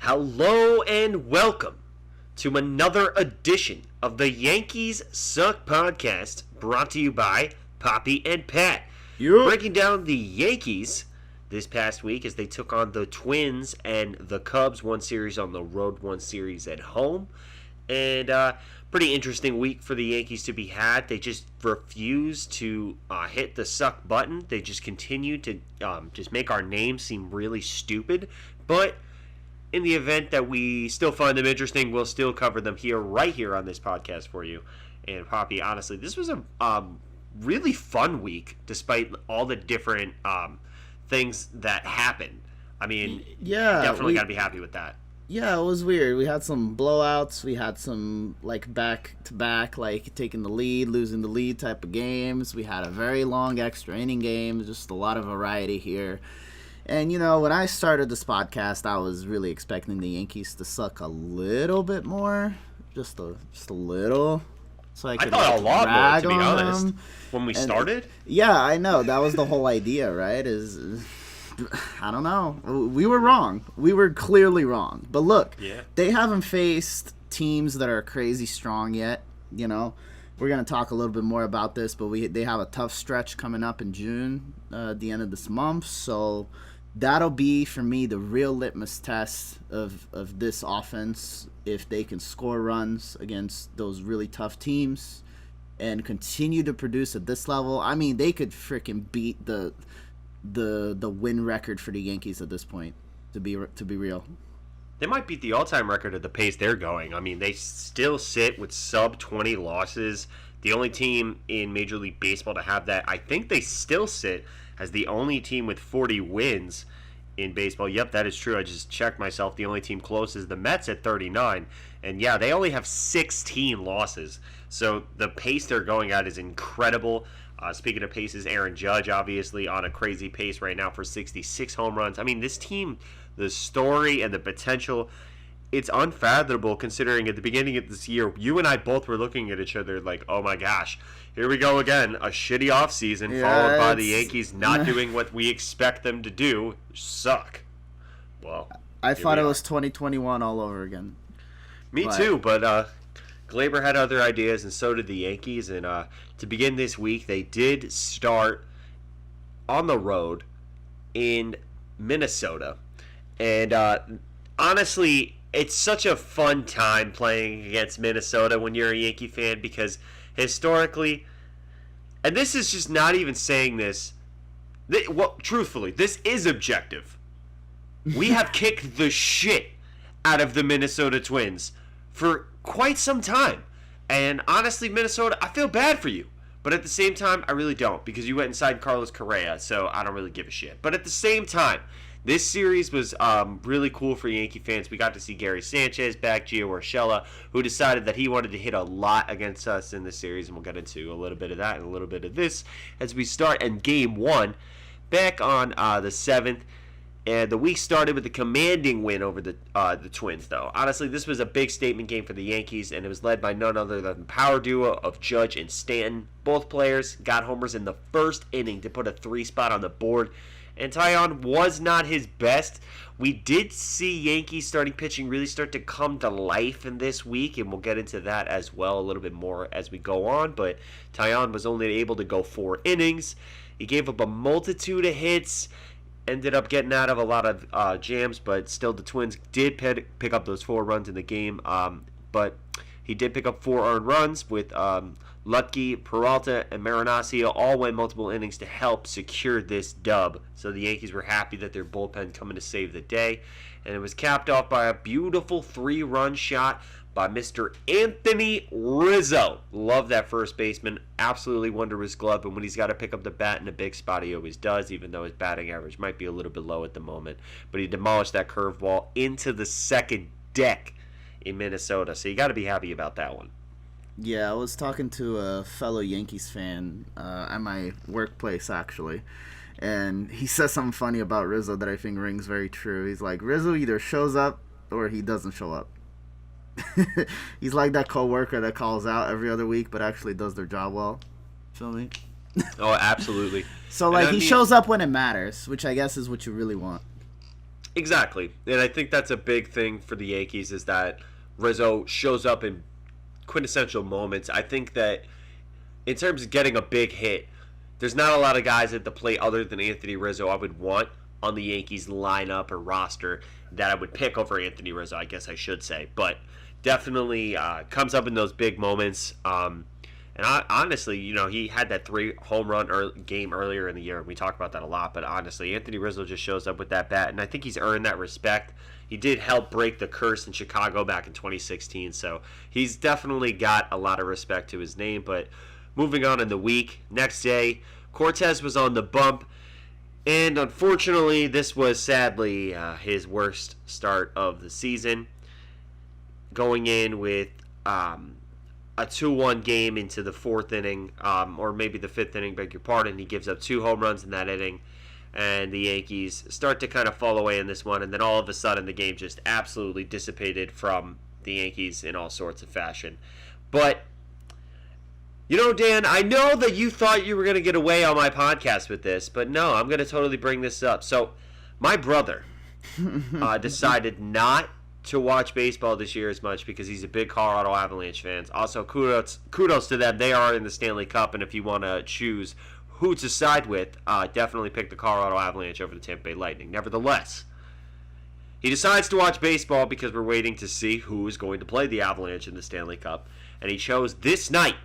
Hello and welcome to another edition of the Yankees Suck podcast, brought to you by Poppy and Pat. Breaking down the Yankees this past week as they took on the Twins and the Cubs, one series on the road, one series at home. And pretty interesting week for the Yankees to be had. They just refused to hit the suck button. They just continued to just make our name seem really stupid. But in the event that we still find them interesting, we'll still cover them right here on this podcast for you. And Poppy, honestly, this was a really fun week, despite all the different things that happened. I mean, definitely got to be happy with that. Yeah, it was weird. We had some blowouts. We had some, back-to-back, taking the lead, losing the lead type of games. We had a very long extra inning game. Just a lot of variety here. And, when I started this podcast, I was really expecting the Yankees to suck a little bit more. Just a little. So I thought a lot more, to be honest, when we started. Yeah, I know. That was the whole idea, right? I don't know. We were wrong. We were clearly wrong. But look, They haven't faced teams that are crazy strong yet. We're going to talk a little bit more about this, but they have a tough stretch coming up in June, at the end of this month. So that'll be, for me, the real litmus test of this offense, if they can score runs against those really tough teams and continue to produce at this level. I mean, they could freaking beat the win record for the Yankees at this point, to be real. They might beat the all-time record at the pace they're going. I mean, they still sit with sub-20 losses. The only team in Major League Baseball to have that. I think they still sit as the only team with 40 wins in baseball. Yep, that is true. I just checked myself. The only team close is the Mets at 39. And yeah, they only have 16 losses. So the pace they're going at is incredible. Speaking of paces, Aaron Judge obviously on a crazy pace right now for 66 home runs. I mean, this team, the story and the potential, it's unfathomable considering at the beginning of this year, you and I both were looking at each other like, oh my gosh, here we go again, a shitty offseason followed by the Yankees not doing what we expect them to do. Suck. Well, I thought it was 2021 all over again. Me too, but Glaber had other ideas, and so did the Yankees. And to begin this week, they did start on the road in Minnesota. And honestly, it's such a fun time playing against Minnesota when you're a Yankee fan, because historically, and this is just not even saying this, truthfully, this is objective. We have kicked the shit out of the Minnesota Twins for quite some time. And honestly, Minnesota, I feel bad for you. But at the same time, I really don't, because you went and signed Carlos Correa, so I don't really give a shit. But at the same time, this series was really cool for Yankee fans. We got to see Gary Sanchez back, Gio Urshela, who decided that he wanted to hit a lot against us in the series, and we'll get into a little bit of that and a little bit of this as we start in Game 1 back on the 7th. And the week started with a commanding win over the Twins, though. Honestly, this was a big statement game for the Yankees, and it was led by none other than the power duo of Judge and Stanton. Both players got homers in the first inning to put a 3 spot on the board, and Taillon was not his best. We did see Yankees starting pitching really start to come to life in this week, and we'll get into that as well a little bit more as we go on, but Taillon was only able to go 4 innings. He gave up a multitude of hits, ended up getting out of a lot of jams, but still the Twins did pick up those 4 runs in the game. But he did pick up 4 earned runs with Lutke, Peralta, and Marinaccio all went multiple innings to help secure this dub. So the Yankees were happy that their bullpen coming to save the day. And it was capped off by a beautiful 3-run shot by Mr. Anthony Rizzo. Love that first baseman. Absolutely wonder his glove. And when he's got to pick up the bat in a big spot, he always does, even though his batting average might be a little bit low at the moment. But he demolished that curveball into the second deck in Minnesota. So you got to be happy about that one. Yeah, I was talking to a fellow Yankees fan at my workplace, actually. And he says something funny about Rizzo that I think rings very true. He's like, Rizzo either shows up or he doesn't show up. He's like that coworker that calls out every other week but actually does their job well. Feel me? Oh, absolutely. So, like, he shows up when it matters, which I guess is what you really want. Exactly. And I think that's a big thing for the Yankees is that Rizzo shows up in quintessential moments. I think that in terms of getting a big hit, there's not a lot of guys at the plate other than Anthony Rizzo I would want on the Yankees lineup or roster that I would pick over Anthony Rizzo, I guess I should say. But definitely comes up in those big moments. And honestly, he had that 3 home run game earlier in the year, and we talk about that a lot. But honestly, Anthony Rizzo just shows up with that bat, and I think he's earned that respect. He did help break the curse in Chicago back in 2016, so he's definitely got a lot of respect to his name. But moving on in the week, next day, Cortez was on the bump, and unfortunately, this was sadly his worst start of the season. Going in with a 2-1 game into the 4th inning, or maybe the 5th inning, beg your pardon. He gives up 2 home runs in that inning, and the Yankees start to kind of fall away in this one, and then all of a sudden the game just absolutely dissipated from the Yankees in all sorts of fashion. But, Dan, I know that you thought you were going to get away on my podcast with this, but no, I'm going to totally bring this up. So, my brother decided not to watch baseball this year as much because he's a big Colorado Avalanche fan. Also, kudos to them. They are in the Stanley Cup, and if you want to choose who to side with, definitely pick the Colorado Avalanche over the Tampa Bay Lightning. Nevertheless, he decides to watch baseball because we're waiting to see who is going to play the Avalanche in the Stanley Cup, and he chose this night.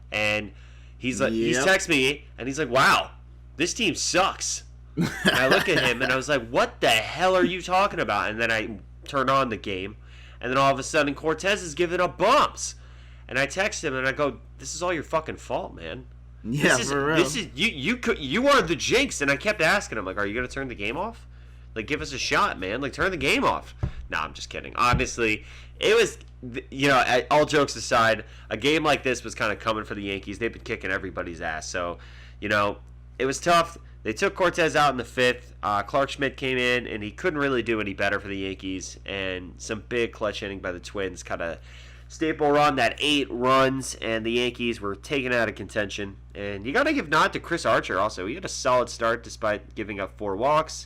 And he's like, he texts me, and he's like, "Wow, this team sucks." And I look at him, and I was like, "What the hell are you talking about?" And then I turn on the game, and then all of a sudden, Cortez is giving up bumps. And I text him, and I go, "This is all your fucking fault, man. Yeah, for real. This is you are the jinx." And I kept asking him, like, "Are you gonna turn the game off? Like, give us a shot, man. Like, turn the game off." Nah, I'm just kidding. Honestly, it was, all jokes aside, a game like this was kind of coming for the Yankees. They've been kicking everybody's ass, so it was tough. They took Cortez out in the 5th. Clark Schmidt came in, and he couldn't really do any better for the Yankees. And some big clutch inning by the Twins kind of staple run that 8 runs, and the Yankees were taken out of contention. And you got to give nod to Chris Archer also. He had a solid start despite giving up 4 walks,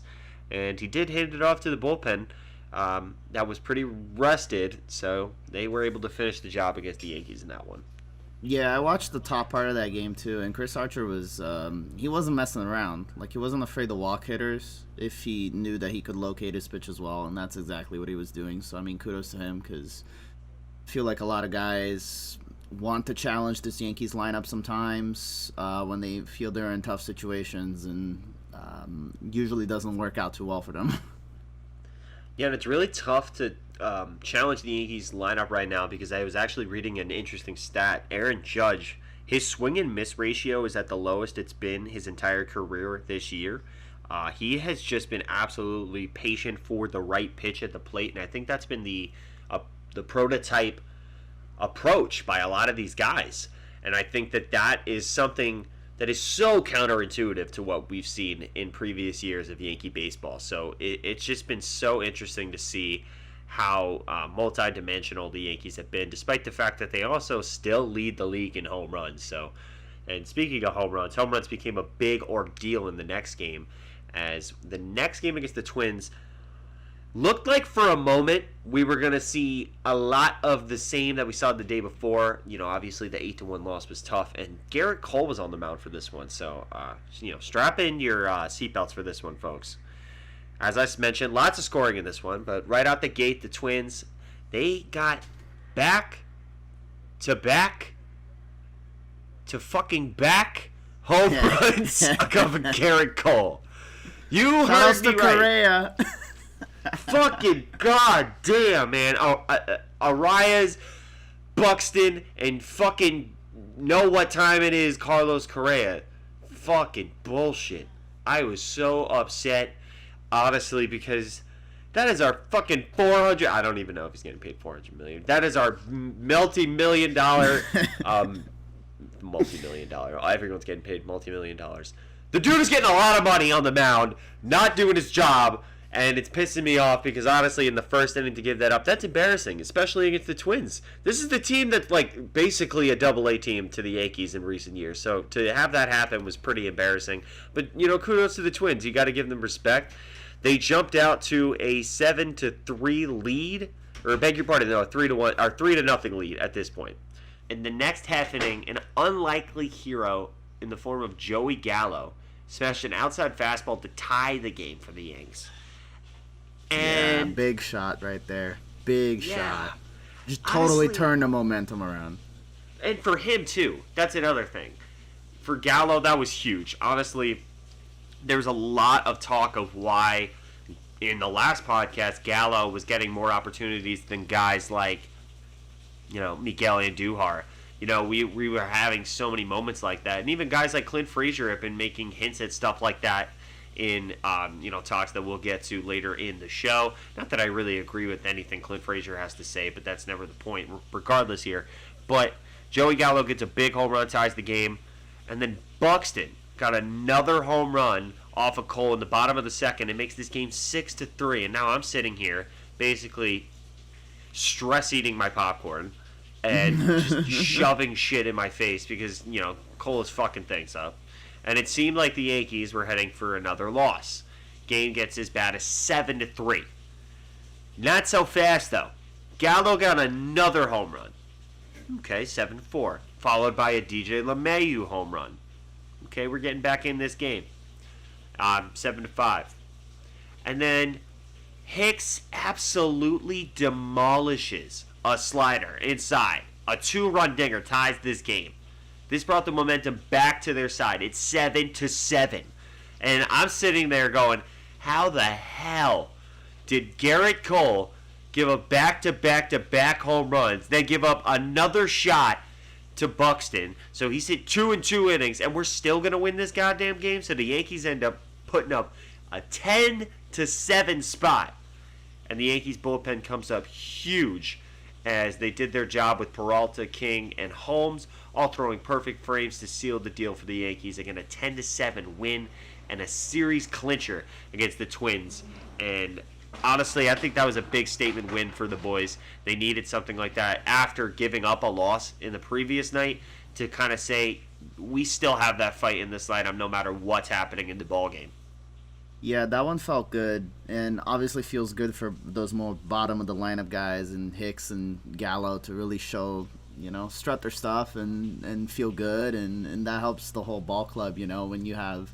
and he did hand it off to the bullpen. That was pretty rested, so they were able to finish the job against the Yankees in that one. Yeah, I watched the top part of that game too, and Chris Archer was he wasn't messing around. Like, he wasn't afraid to walk hitters if he knew that he could locate his pitch as well, and that's exactly what he was doing. So, I mean, kudos to him, because I feel like a lot of guys want to challenge this Yankees lineup sometimes when they feel they're in tough situations, and usually doesn't work out too well for them. Yeah, and it's really tough to challenge the Yankees lineup right now because I was actually reading an interesting stat. Aaron Judge, his swing and miss ratio is at the lowest it's been his entire career this year. He has just been absolutely patient for the right pitch at the plate, and I think that's been the prototype approach by a lot of these guys. And I think that is something that is so counterintuitive to what we've seen in previous years of Yankee baseball. So it's just been so interesting to see how multidimensional the Yankees have been, despite the fact that they also still lead the league in home runs. So, and speaking of home runs became a big ordeal in the next game, as the next game against the Twins looked like for a moment we were going to see a lot of the same that we saw the day before. Obviously the 8-1 loss was tough, and Garrett Cole was on the mound for this one. So, strap in your seatbelts for this one, folks. As I mentioned, lots of scoring in this one, but right out the gate, the Twins, they got back to fucking back home runs of Garrett Cole. You heard me right. Correa. Fucking goddamn, man. Arias, Buxton, and fucking know what time it is, Carlos Correa. Fucking bullshit. I was so upset, honestly, because that is our fucking 400. I don't even know if he's getting paid $400 million. That is our multi-million dollar, multi-million dollar. Everyone's getting paid multi-million dollars. The dude is getting a lot of money on the mound, not doing his job. And it's pissing me off because, honestly, in the first inning to give that up, that's embarrassing, especially against the Twins. This is the team that's, like, basically a double-A team to the Yankees in recent years. So to have that happen was pretty embarrassing. But, kudos to the Twins. You got to give them respect. They jumped out to a 7-3 lead, or beg your pardon, no, a 3-1 or 3-0 lead at this point. In the next half inning, an unlikely hero in the form of Joey Gallo smashed an outside fastball to tie the game for the Yanks. And big shot right there. Big shot. Just totally turned the momentum around. And for him, too. That's another thing. For Gallo, that was huge. Honestly, there was a lot of talk of why, in the last podcast, Gallo was getting more opportunities than guys like, Miguel Andujar. We were having so many moments like that. And even guys like Clint Frazier have been making hints at stuff like that in talks that we'll get to later in the show. Not that I really agree with anything Clint Frazier has to say, but that's never the point regardless here. But Joey Gallo gets a big home run, ties the game, and then Buxton got another home run off of Cole in the bottom of the second. It makes this game 6-3, and now I'm sitting here basically stress eating my popcorn and just shoving shit in my face because Cole is fucking things up. And it seemed like the Yankees were heading for another loss. Game gets as bad as 7-3. Not so fast, though. Gallo got another home run. Okay, 7-4. Followed by a DJ LeMahieu home run. Okay, we're getting back in this game. 7-5. And then Hicks absolutely demolishes a slider inside. A 2-run dinger ties this game. This brought the momentum back to their side. It's 7-7. And I'm sitting there going, how the hell did Garrett Cole give up back-to-back-to-back home runs, then give up another shot to Buxton? So he's hit 2 in 2 innings, and we're still going to win this goddamn game? So the Yankees end up putting up a 10-7 spot. And the Yankees bullpen comes up huge as they did their job with Peralta, King, and Holmes, all throwing perfect frames to seal the deal for the Yankees. Again, a 10-7 win and a series clincher against the Twins. And honestly, I think that was a big statement win for the boys. They needed something like that after giving up a loss in the previous night to kind of say, we still have that fight in this lineup no matter what's happening in the ballgame. Yeah, that one felt good, and obviously feels good for those more bottom of the lineup guys and Hicks and Gallo to really show, strut their stuff and feel good, and that helps the whole ball club. When you have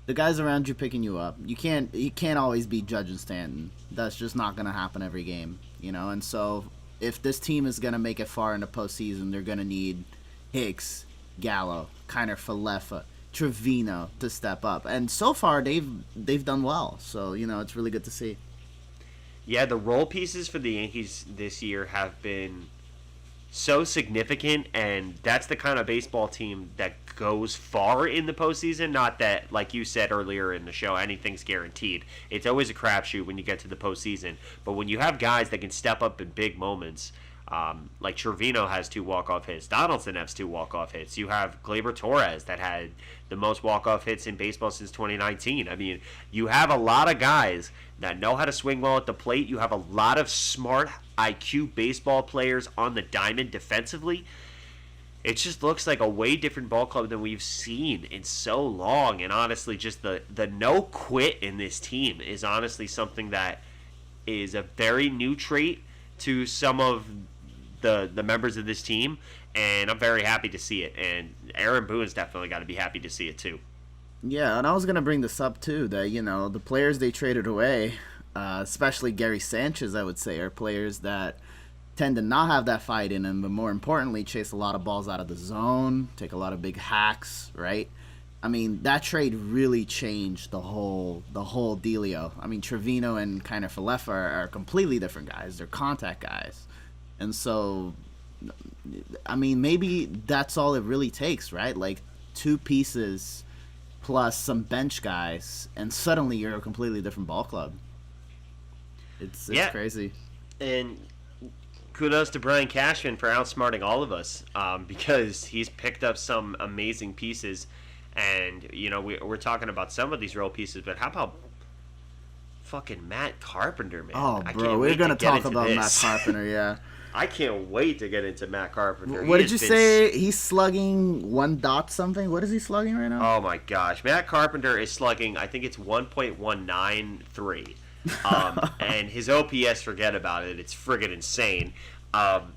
the guys around you picking you up, you can't always be Judge and Stanton. That's just not gonna happen every game, And so if this team is gonna make it far in the postseason, they're gonna need Hicks, Gallo, Kiner Falefa, Trevino to step up, and so far they've done well. So it's really good to see. Yeah, the role pieces for the Yankees this year have been so significant, and that's the kind of baseball team that goes far in the postseason. Not that, like you said earlier in the show, anything's guaranteed. It's always a crapshoot when you get to the postseason. But when you have guys that can step up in big moments, like Trevino has 2 walk-off hits. Donaldson has 2 walk-off hits. You have Gleyber Torres that had the most walk-off hits in baseball since 2019. I mean, you have a lot of guys that know how to swing well at the plate. You have a lot of smart IQ baseball players on the diamond defensively. It just looks like a way different ball club than we've seen in so long. And honestly, just the no quit in this team is honestly something that is a very new trait to some of the members of this team, and I'm very happy to see it. And Aaron Boone's definitely got to be happy to see it too. Yeah, and I was going to bring this up too, that, the players they traded away, especially Gary Sanchez, I would say, are players that tend to not have that fight in them, but more importantly, chase a lot of balls out of the zone, take a lot of big hacks, right? I mean, that trade really changed the whole dealio. I mean, Trevino and Kiner Falefa are completely different guys. They're contact guys. And so, I mean, maybe that's all it really takes, right? Like 2 pieces plus some bench guys, and suddenly you're a completely different ball club. It's crazy. And kudos to Brian Cashman for outsmarting all of us, because he's picked up some amazing pieces. And, we're talking about some of these role pieces, but how about fucking Matt Carpenter, man? Oh, bro, we're going to talk about Matt Carpenter, yeah. I can't wait to get into Matt Carpenter. What did you say? He's slugging 1 dot something. What is he slugging right now? Oh my gosh, Matt Carpenter is slugging. I think it's 1.193, and his OPS, forget about it. It's friggin' insane.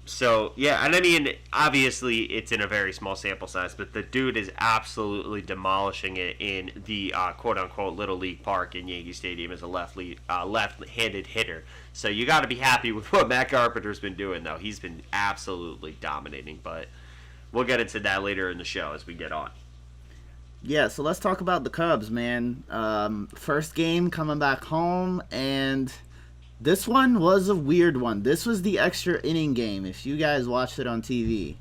So yeah, and I mean, obviously it's in a very small sample size, but the dude is absolutely demolishing it in the quote unquote Little League Park in Yankee Stadium as a left-handed hitter. So you got to be happy with what Matt Carpenter's been doing, though. He's been absolutely dominating, but we'll get into that later in the show as we get on. Yeah, so let's talk about the Cubs, man. First game coming back home, and this one was a weird one. This was the extra inning game, if you guys watched it on TV.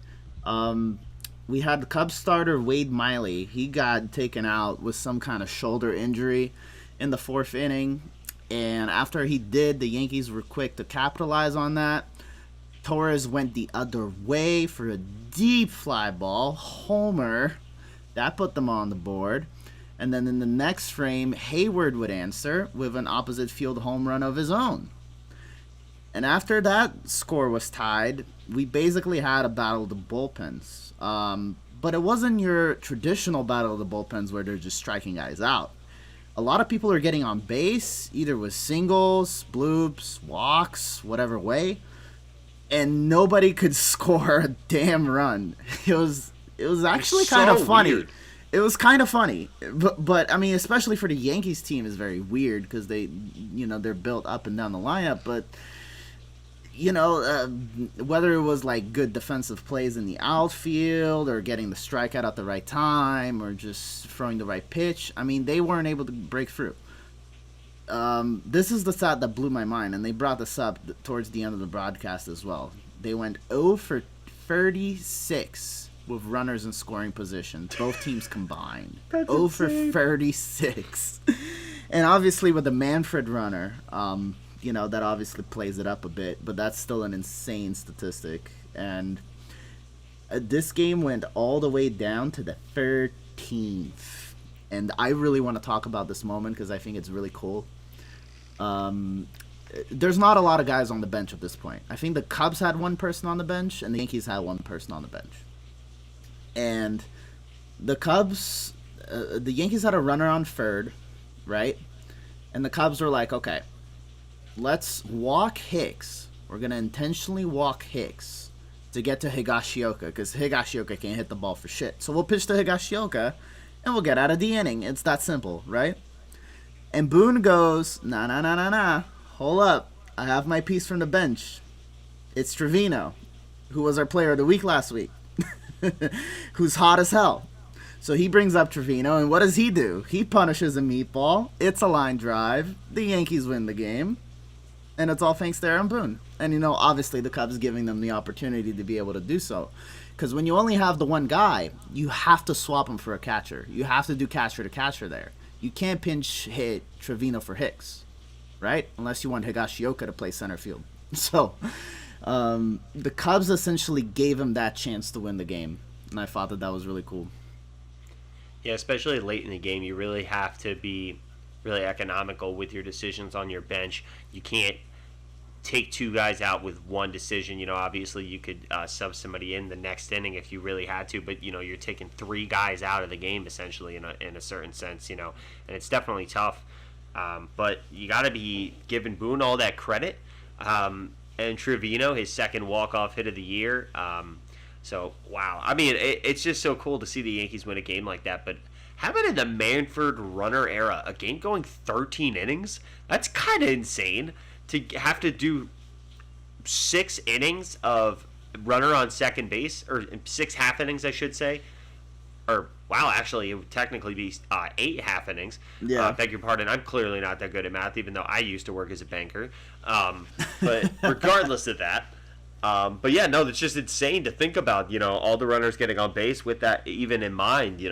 We had the Cubs starter, Wade Miley. He got taken out with some kind of shoulder injury in the 4th inning. And after he did, the Yankees were quick to capitalize on that. Torres went the other way for a deep fly ball. Homer. That put them on the board. And then in the next frame, Hayward would answer with an opposite field home run of his own. And after that score was tied, we basically had a battle of the bullpens. But it wasn't your traditional battle of the bullpens where they're just striking guys out. A lot of people are getting on base, either with singles, bloops, walks, whatever way. And nobody could score a damn run. It was actually kind of funny. Weird. It was kind of funny, but I mean, especially for the Yankees team, is very weird because they're built up and down the lineup. But whether it was like good defensive plays in the outfield or getting the strikeout at the right time or just throwing the right pitch, I mean, they weren't able to break through. This is the stat that blew my mind, and they brought this up towards the end of the broadcast as well. They went 0 for 36. With runners in scoring position, both teams combined. 0 for 36. And obviously with the Manfred runner, that obviously plays it up a bit, but that's still an insane statistic. And this game went all the way down to the 13th. And I really want to talk about this moment because I think it's really cool. There's not a lot of guys on the bench at this point. I think the Cubs had one person on the bench, and the Yankees had one person on the bench. And the Cubs, the Yankees had a runner on third, right? And the Cubs were like, okay, let's walk Hicks. We're going to intentionally walk Hicks to get to Higashioka because Higashioka can't hit the ball for shit. So we'll pitch to Higashioka and we'll get out of the inning. It's that simple, right? And Boone goes, nah. Hold up. I have my piece from the bench. It's Trevino, who was our player of the week last week. Who's hot as hell. So he brings up Trevino, and what does he do? He punishes a meatball. It's a line drive. The Yankees win the game. And it's all thanks to Aaron Boone. And, obviously the Cubs giving them the opportunity to be able to do so. Because when you only have the one guy, you have to swap him for a catcher. You have to do catcher to catcher there. You can't pinch hit Trevino for Hicks, right? Unless you want Higashioka to play center field. So the Cubs essentially gave him that chance to win the game, and I thought that was really cool. Yeah, especially late in the game, you really have to be really economical with your decisions on your bench. You can't take 2 guys out with one decision. Obviously you could sub somebody in the next inning if you really had to, but you're taking 3 guys out of the game essentially in a certain sense, and it's definitely tough. But you got to be giving Boone all that credit. And Trevino, his second walk-off hit of the year. So, wow. I mean, it's just so cool to see the Yankees win a game like that. But how about in the Manfred runner era, a game going 13 innings? That's kind of insane to have to do 6 innings of runner on second base, or 6 half innings, I should say. Or, wow, actually, it would technically be 8 half innings. Yeah. Beg your pardon. I'm clearly not that good at math, even though I used to work as a banker. But regardless of that, but yeah, no, it's just insane to think about, all the runners getting on base with that even in mind,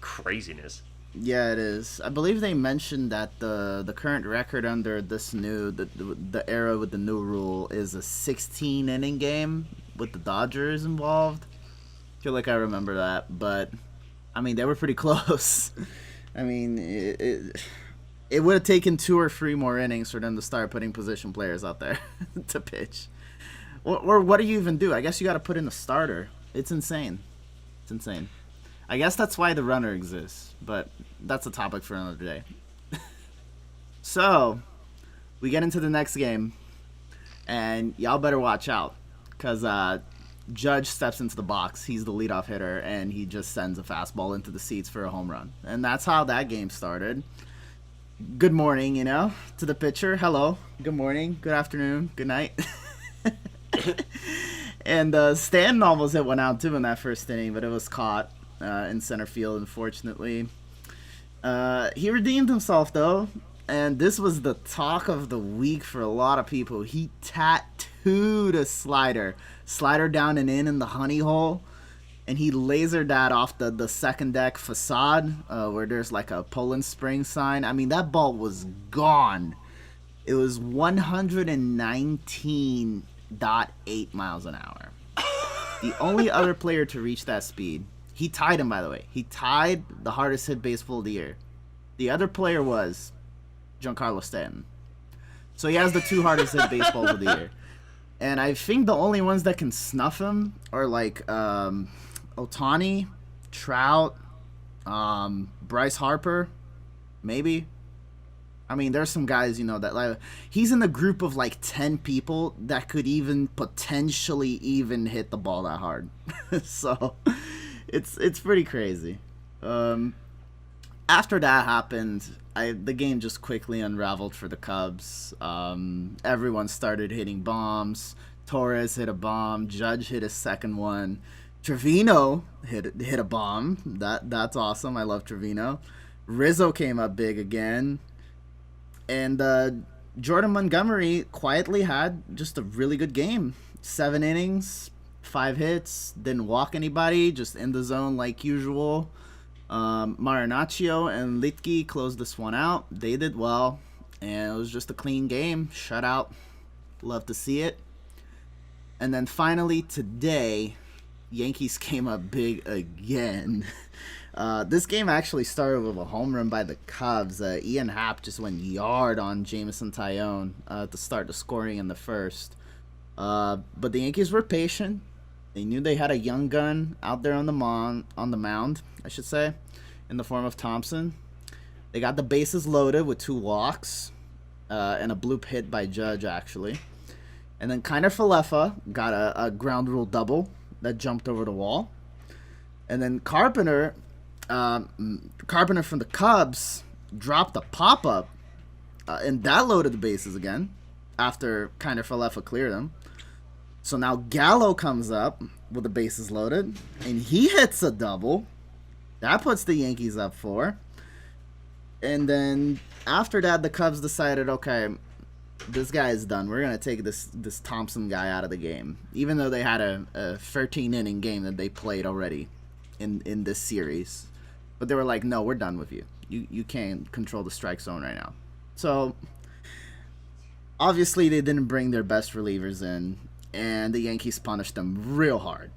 craziness. Yeah, it is. I believe they mentioned that the current record under this the era with the new rule is a 16-inning game with the Dodgers involved. I feel like I remember that, but I mean, they were pretty close. I mean, it would have taken 2 or 3 more innings for them to start putting position players out there to pitch. Or what do you even do? I guess you got to put in a starter. It's insane. It's insane. I guess that's why the runner exists, but that's a topic for another day. So, we get into the next game, and y'all better watch out, because Judge steps into the box. He's the leadoff hitter, and he just sends a fastball into the seats for a home run. And that's how that game started. Good morning, to the pitcher. Hello. Good morning. Good afternoon. Good night. And Stanton almost hit one out, too, in that first inning, but it was caught in center field, unfortunately. He redeemed himself, though. And this was the talk of the week for a lot of people. He tattooed a slider down and in the honey hole, and he lasered that off the second deck facade where there's like a Poland Spring sign. I mean, that ball was gone. It was 119.8 miles an hour. The only other player to reach that speed, he tied him, by the way. He tied the hardest hit baseball of the year. The other player was Giancarlo Stanton. So he has the 2 hardest hit baseballs of the year. And I think the only ones that can snuff him are like Ohtani, Trout, Bryce Harper, maybe. I mean, there's some guys, that like he's in the group of like 10 people that could even potentially even hit the ball that hard. So it's pretty crazy. After that happened, the game just quickly unraveled for the Cubs. Everyone started hitting bombs. Torres hit a bomb. Judge hit a second one. Trevino hit a bomb. That's awesome. I love Trevino. Rizzo came up big again. And Jordan Montgomery quietly had just a really good game. 7 innings, 5 hits, didn't walk anybody, just in the zone like usual. Marinaccio and Litke closed this one out. They did well, and it was just a clean game. Shutout. Love to see it. And then finally today, Yankees came up big again. This game actually started with a home run by the Cubs. Ian Happ just went yard on Jameson Taillon to start the scoring in the first. But the Yankees were patient. They knew they had a young gun out there on the mound, I should say, in the form of Thompson. They got the bases loaded with 2 walks and a bloop hit by Judge, actually. And then Kiner Falefa got a ground rule double that jumped over the wall. And then Carpenter from the Cubs dropped a pop-up, and that loaded the bases again after Kiner Falefa cleared them. So now Gallo comes up with the bases loaded, and he hits a double. That puts the Yankees up 4. And then after that, the Cubs decided, okay, this guy is done. We're going to take this Thompson guy out of the game, even though they had a 13-inning game that they played already in this series. But they were like, no, we're done with you. You can't control the strike zone right now. So obviously they didn't bring their best relievers in, and the Yankees punished them real hard.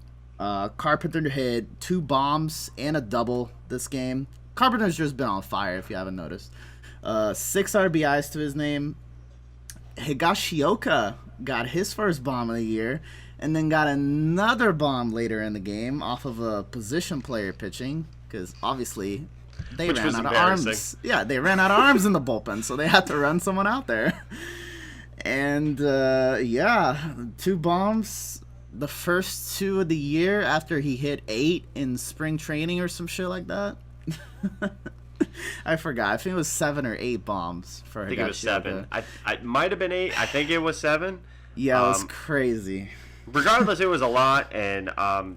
Carpenter hit 2 bombs and a double this game. Carpenter's just been on fire, if you haven't noticed. 6 RBIs to his name. Higashioka got his first bomb of the year, and then got another bomb later in the game off of a position player pitching, because obviously they ran out of arms. Yeah, they ran out of arms in the bullpen, so they had to run someone out there. And 2 bombs, the first 2 of the year after he hit 8 in spring training or some shit like that. I forgot. I think it was 7 or 8 bombs for Higashioka. I think it was 7. I might have been 8. I think it was 7. Yeah, it was crazy. Regardless, it was a lot, and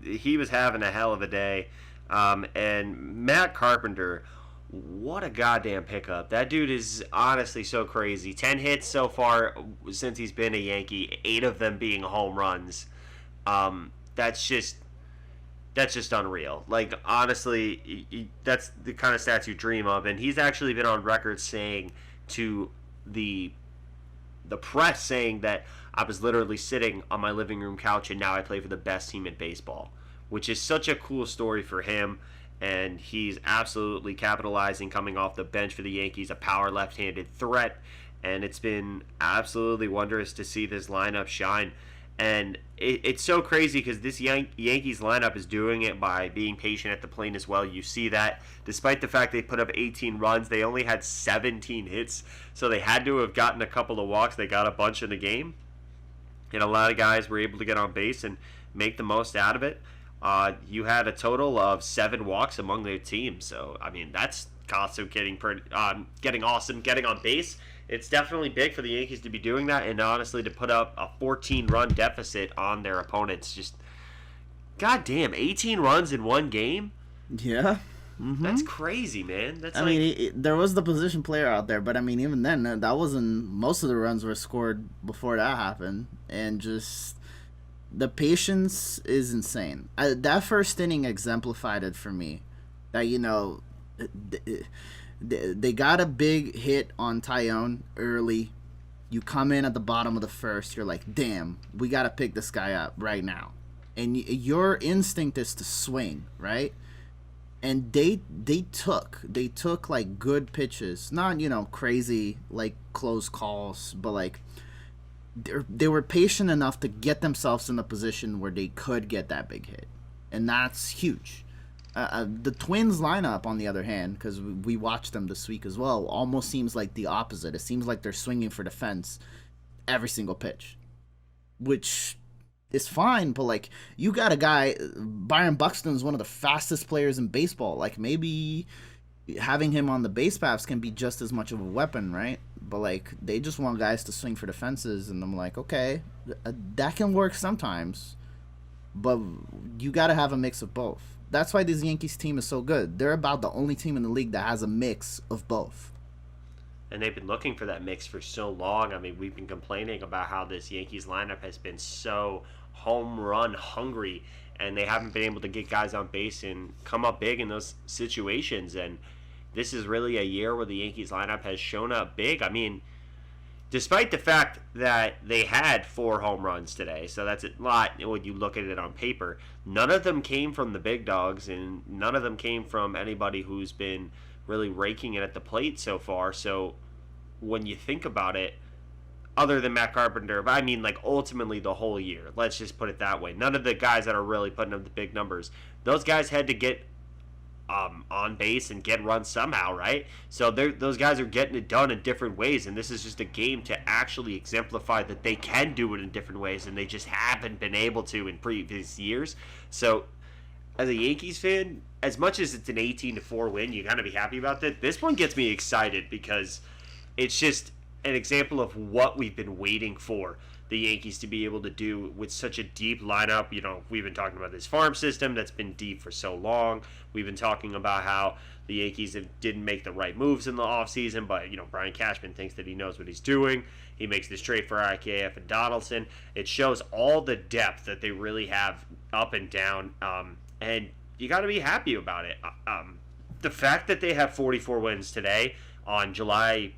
he was having a hell of a day. And Matt Carpenter, what a goddamn pickup. That dude is honestly so crazy. 10 hits so far since he's been a Yankee, 8 of them being home runs. That's just unreal. Like, honestly, that's the kind of stats you dream of. And he's actually been on record saying to the press, saying that I was literally sitting on my living room couch and now I play for the best team in baseball, which is such a cool story for him. And he's absolutely capitalizing, coming off the bench for the Yankees, a power left-handed threat. And it's been absolutely wondrous to see this lineup shine. And it's so crazy because this Yankees lineup is doing it by being patient at the plate as well. You see that despite the fact they put up 18 runs, they only had 17 hits, so they had to have gotten a couple of walks. They got a bunch in the game, and a lot of guys were able to get on base and make the most out of it. You had a total of 7 walks among their team, so I mean that's also getting awesome, getting on base. It's definitely big for the Yankees to be doing that, and honestly to put up a 14-run deficit on their opponents. Just goddamn, 18 runs in one game. Yeah. Mm-hmm. That's crazy, man. I mean, there was the position player out there, but I mean, even then, that wasn't. Most of the runs were scored before that happened, and just the patience is insane. That first inning exemplified it for me. That they got a big hit on Tyone early. You come in at the bottom of the first, you're like, damn, we got to pick this guy up right now. And your instinct is to swing, right? And they took like good pitches, not crazy like close calls, but like they were patient enough to get themselves in a position where they could get that big hit, and that's huge. The Twins lineup, on the other hand, because we watched them this week as well, almost seems like the opposite. It seems like they're swinging for the fence every single pitch, which is fine, but like you got a guy, Byron Buxton's one of the fastest players in baseball. Like maybe having him on the base paths can be just as much of a weapon, right? But like they just want guys to swing for the fences, and I'm like, okay, that can work sometimes, but you got to have a mix of both. That's why this Yankees team is so good. They're about the only team in the league that has a mix of both. And they've been looking for that mix for so long. I mean, we've been complaining about how this Yankees lineup has been so home run hungry, and they haven't been able to get guys on base and come up big in those situations. And this is really a year where the Yankees lineup has shown up big. I mean, despite the fact that they had 4 home runs today, so that's a lot when you look at it on paper, none of them came from the big dogs, and none of them came from anybody who's been really raking it at the plate so far. So when you think about it, other than Matt Carpenter, but I mean like ultimately the whole year, let's just put it that way. None of the guys that are really putting up the big numbers, those guys had to get on base and get runs somehow, right? So those guys are getting it done in different ways, and this is just a game to actually exemplify that they can do it in different ways, and they just haven't been able to in previous years. So as a Yankees fan, as much as it's an 18-4 win, you gotta be happy about that. This one gets me excited because it's just an example of what we've been waiting for the Yankees to be able to do with such a deep lineup. We've been talking about this farm system that's been deep for so long. We've been talking about how the Yankees didn't make the right moves in the offseason, but, Brian Cashman thinks that he knows what he's doing. He makes this trade for IKF and Donaldson. It shows all the depth that they really have up and down, and you got to be happy about it. The fact that they have 44 wins today on June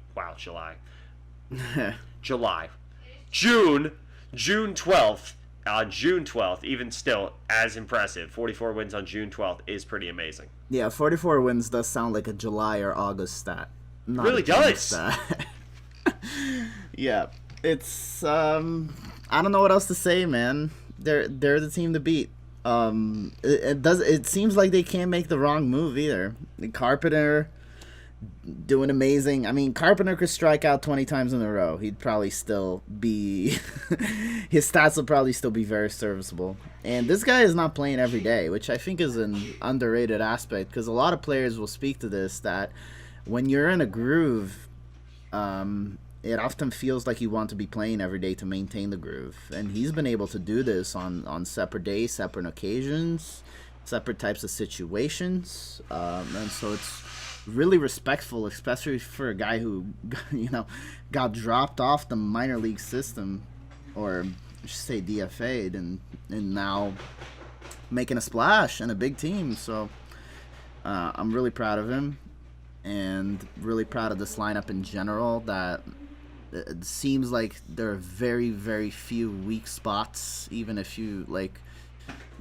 12th, on June 12th, even still as impressive. 44 wins on June 12th is pretty amazing. Yeah, 44 wins does sound like a July or August stat. It really does. Yeah, it's I don't know what else to say, man. They're the team to beat. It seems like they can't make the wrong move either. Carpenter doing amazing. I mean, Carpenter could strike out 20 times in a row. He'd probably still be his stats would probably still be very serviceable. And this guy is not playing every day, which I think is an underrated aspect, because a lot of players will speak to this, that when you're in a groove, it often feels like you want to be playing every day to maintain the groove. And he's been able to do this on separate days, separate occasions, separate types of situations. And so it's really respectful, especially for a guy who, got dropped off the minor league system, or I should say DFA'd, and now making a splash in a big team. So I'm really proud of him, and really proud of this lineup in general. That it seems like there are very, very few weak spots, even if you like.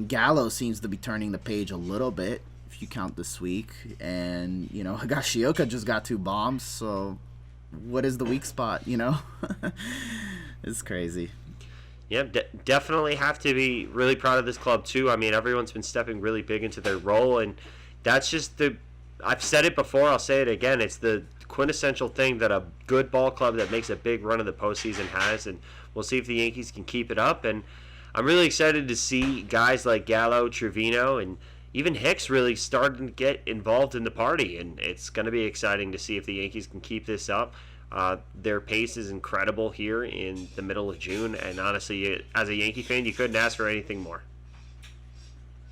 Gallo seems to be turning the page a little bit, if you count this week, and Higashioka just got 2 bombs, so what is the weak spot? It's crazy. Yeah, definitely have to be really proud of this club too. I mean, everyone's been stepping really big into their role, and that's just the. I've said it before. I'll say it again. It's the quintessential thing that a good ball club that makes a big run of the postseason has, and we'll see if the Yankees can keep it up. And I'm really excited to see guys like Gallo, Trevino, and even Hicks really starting to get involved in the party, and it's going to be exciting to see if the Yankees can keep this up. Their pace is incredible here in the middle of June, and honestly, as a Yankee fan, you couldn't ask for anything more.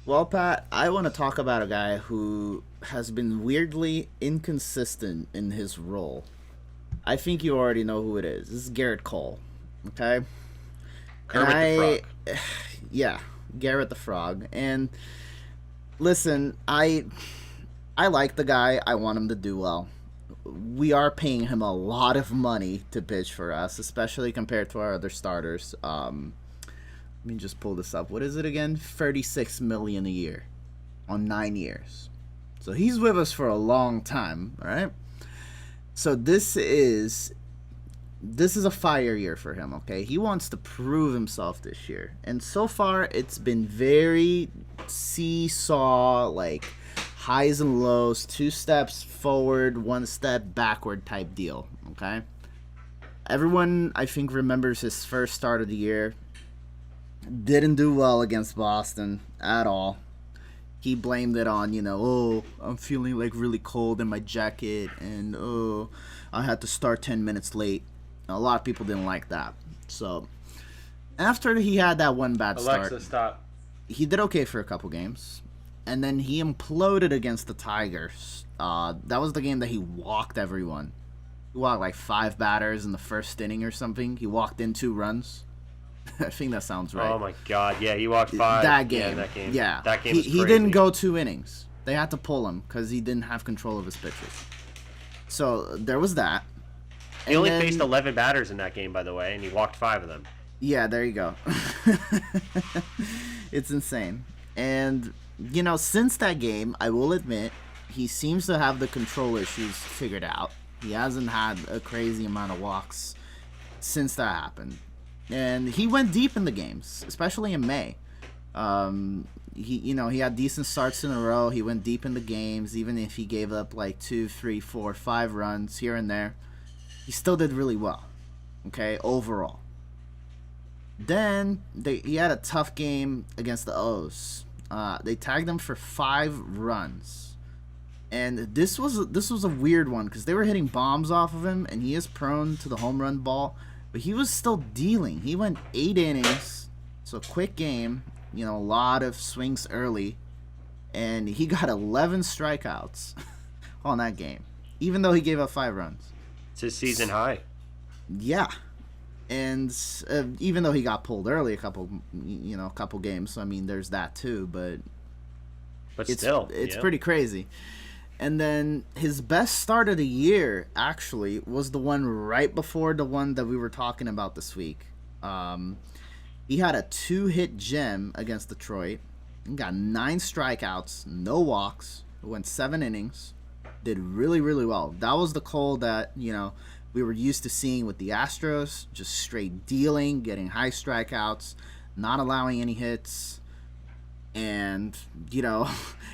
Well, Pat, I want to talk about a guy who has been weirdly inconsistent in his role. I think you already know who it is. This is Garrett Cole. Okay? Kermit the Frog. Yeah, Garrett the Frog. And listen, I like the guy. I want him to do well. We are paying him a lot of money to pitch for us, especially compared to our other starters. Let me just pull this up. What is it again? 36 million a year on 9 years. So he's with us for a long time, all right? So this is a fire year for him, okay? He wants to prove himself this year. And so far it's been very seesaw, like highs and lows, 2 steps forward, 1 step backward type deal, okay? Everyone, I think, remembers his first start of the year. Didn't do well against Boston at all. He blamed it on, oh, I'm feeling like really cold in my jacket, and oh, I had to start 10 minutes late. A lot of people didn't like that. So, after he had that one bad start, Alexa, stop. He did okay for a couple games. And then he imploded against the Tigers. That was the game that he walked everyone. He walked like 5 batters in the first inning or something. He walked in 2 runs. I think that sounds right. Oh my God! Yeah, he walked 5. That game. Yeah, that game. Yeah. That game. He didn't go 2 innings. They had to pull him because he didn't have control of his pitches. So there was that. He only faced 11 batters in that game, by the way, and he walked 5 of them. Yeah, there you go. It's insane. And since that game, I will admit, he seems to have the control issues figured out. He hasn't had a crazy amount of walks since that happened. And he went deep in the games, especially in May. He had decent starts in a row. He went deep in the games, even if he gave up like 2, 3, 4, 5 runs here and there. He still did really well, okay, overall. Then he had a tough game against the O's. They tagged him for 5 runs, and this was a weird one because they were hitting bombs off of him, and he is prone to the home run ball, but he was still dealing. He went 8 innings, so quick game. A lot of swings early, and he got 11 strikeouts on that game, even though he gave up 5 runs. It's his season high. Yeah. And even though he got pulled early a couple games, so I mean, there's that too. But it's pretty crazy. And then his best start of the year actually was the one right before the one that we were talking about this week. He had a 2-hit gem against Detroit. He got 9 strikeouts, no walks. Went 7 innings. Did really, really well. That was the Cole that we were used to seeing with the Astros, just straight dealing, getting high strikeouts, not allowing any hits. And,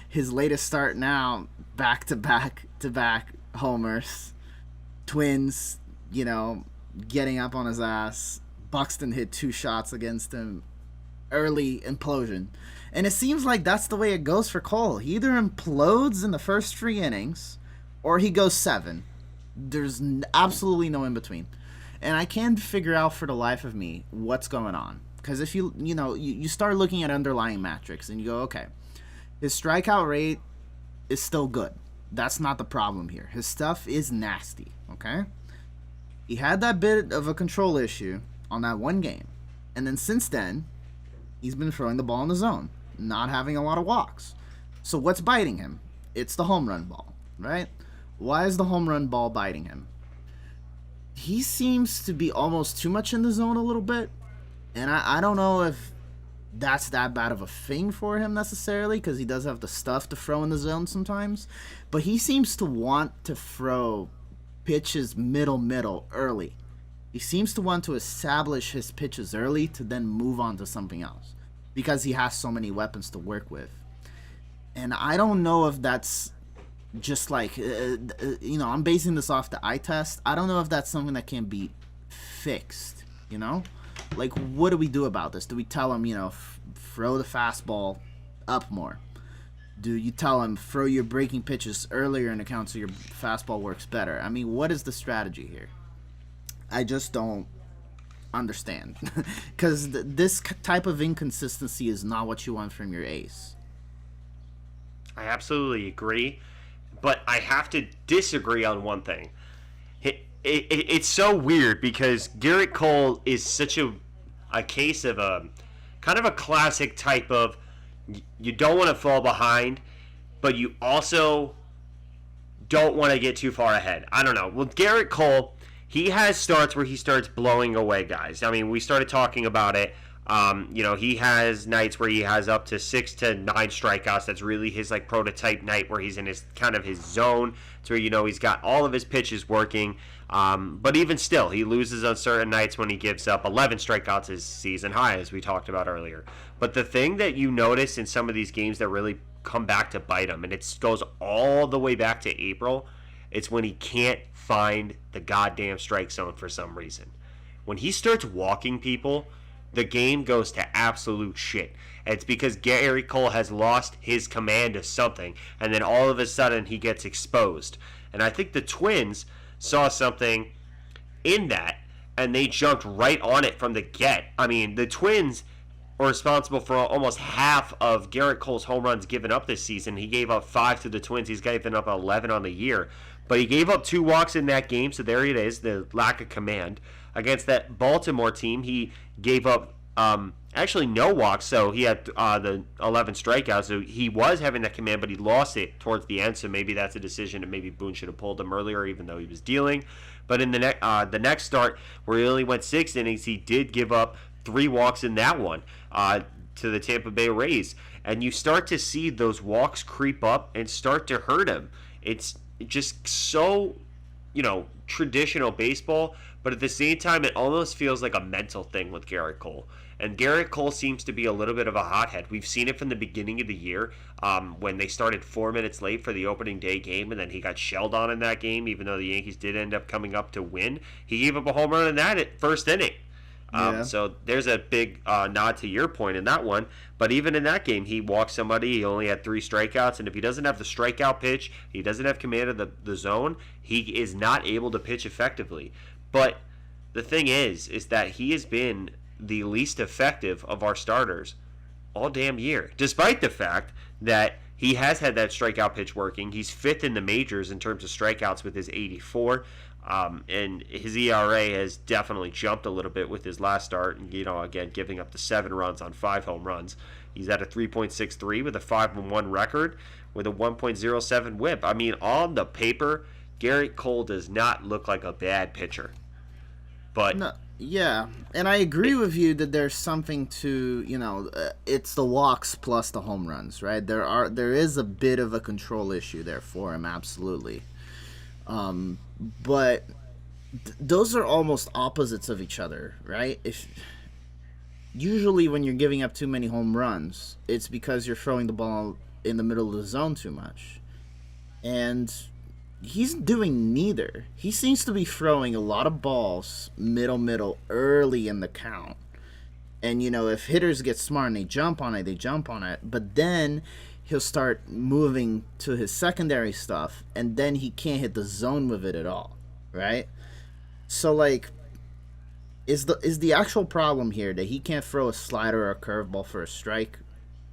his latest start now, back-to-back homers, Twins, getting up on his ass. Buxton hit 2 shots against him. Early implosion. And it seems like that's the way it goes for Cole. He either implodes in the first 3 innings, or he goes 7. There's absolutely no in between, and I can't figure out for the life of me what's going on. Because if you start looking at underlying metrics and you go, okay, his strikeout rate is still good. That's not the problem here. His stuff is nasty. Okay, he had that bit of a control issue on that one game, and then since then, he's been throwing the ball in the zone, not having a lot of walks. So what's biting him? It's the home run ball, right? Why is the home run ball biting him? He seems to be almost too much in the zone a little bit. And I don't know if that's that bad of a thing for him necessarily, because he does have the stuff to throw in the zone sometimes. But he seems to want to throw pitches middle early. He seems to want to establish his pitches early to then move on to something else because he has so many weapons to work with. And I don't know if that's just like, I'm basing this off the eye test. I don't know if that's something that can be fixed, you know? Like, what do we do about this? Do we tell him, throw the fastball up more? Do you tell him throw your breaking pitches earlier in the count so your fastball works better? I mean, what is the strategy here? I just don't understand. Because this type of inconsistency is not what you want from your ace. I absolutely agree, but I have to disagree on one thing. It's so weird because Garrett Cole is such a case of a kind of a classic type of you don't want to fall behind, but you also don't want to get too far ahead. I don't know. With Garrett Cole, he has starts where he starts blowing away guys. I mean, we started talking about it. He has nights where he has up to 6 to 9 strikeouts. That's really his like prototype night where he's in his kind of his zone. So he's got all of his pitches working. But even still, he loses on certain nights when he gives up 11 strikeouts, his season high, as we talked about earlier. But the thing that you notice in some of these games that really come back to bite him, and it goes all the way back to April, it's when he can't find the goddamn strike zone for some reason. When he starts walking people, the game goes to absolute shit. And it's because Gary Cole has lost his command of something, and then all of a sudden he gets exposed. And I think the Twins saw something in that, and they jumped right on it from the get. I mean, the Twins are responsible for almost half of Garrett Cole's home runs given up this season. He gave up 5 to the Twins. He's given up 11 on the year. But he gave up 2 walks in that game, so there it is, the lack of command. Against that Baltimore team, he gave up actually no walks, so he had the 11 strikeouts. So he was having that command, but he lost it towards the end, so maybe that's a decision, and maybe Boone should have pulled him earlier, even though he was dealing. But in the next start, where he only went 6 innings, he did give up 3 walks in that one to the Tampa Bay Rays. And you start to see those walks creep up and start to hurt him. It's just so, traditional baseball, but at the same time, it almost feels like a mental thing with Garrett Cole. And Garrett Cole seems to be a little bit of a hothead. We've seen it from the beginning of the year when they started 4 minutes late for the opening day game, and then he got shelled on in that game, even though the Yankees did end up coming up to win. He gave up a home run in that first inning. So there's a big nod to your point in that one. But even in that game, he walked somebody. He only had 3 strikeouts. And if he doesn't have the strikeout pitch, he doesn't have command of the zone, he is not able to pitch effectively. But the thing is that he has been the least effective of our starters all damn year, despite the fact that he has had that strikeout pitch working. He's 5th in the majors in terms of strikeouts with his 84. And his ERA has definitely jumped a little bit with his last start, and again giving up the 7 runs on 5 home runs. He's at a 3.63 with a 5-1 record with a 1.07 WHIP. I mean, on the paper, Garrett Cole does not look like a bad pitcher, but no, yeah, and I agree with you that there's something to it's the walks plus the home runs, right? There is a bit of a control issue there for him, absolutely. But those are almost opposites of each other, right? Usually when you're giving up too many home runs, it's because you're throwing the ball in the middle of the zone too much. And he's doing neither. He seems to be throwing a lot of balls middle early in the count. And if hitters get smart and they jump on it. But then he'll start moving to his secondary stuff, and then he can't hit the zone with it at all, right? So, is the actual problem here that he can't throw a slider or a curveball for a strike?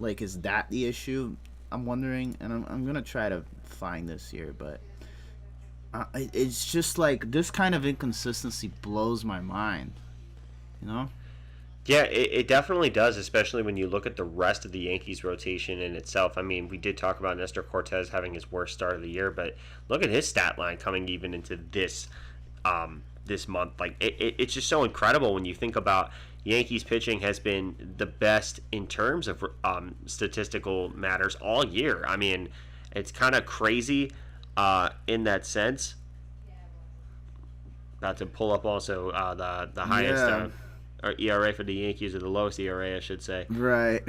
Is that the issue? I'm wondering, and I'm going to try to find this here, but it's just this kind of inconsistency blows my mind, Yeah, it definitely does, especially when you look at the rest of the Yankees rotation in itself. I mean, we did talk about Nestor Cortez having his worst start of the year, but look at his stat line coming even into this month. It's just so incredible when you think about Yankees pitching has been the best in terms of statistical matters all year. I mean, it's kind of crazy in that sense. About to pull up also the highest Yeah, or ERA for the Yankees, or the lowest ERA, I should say. right.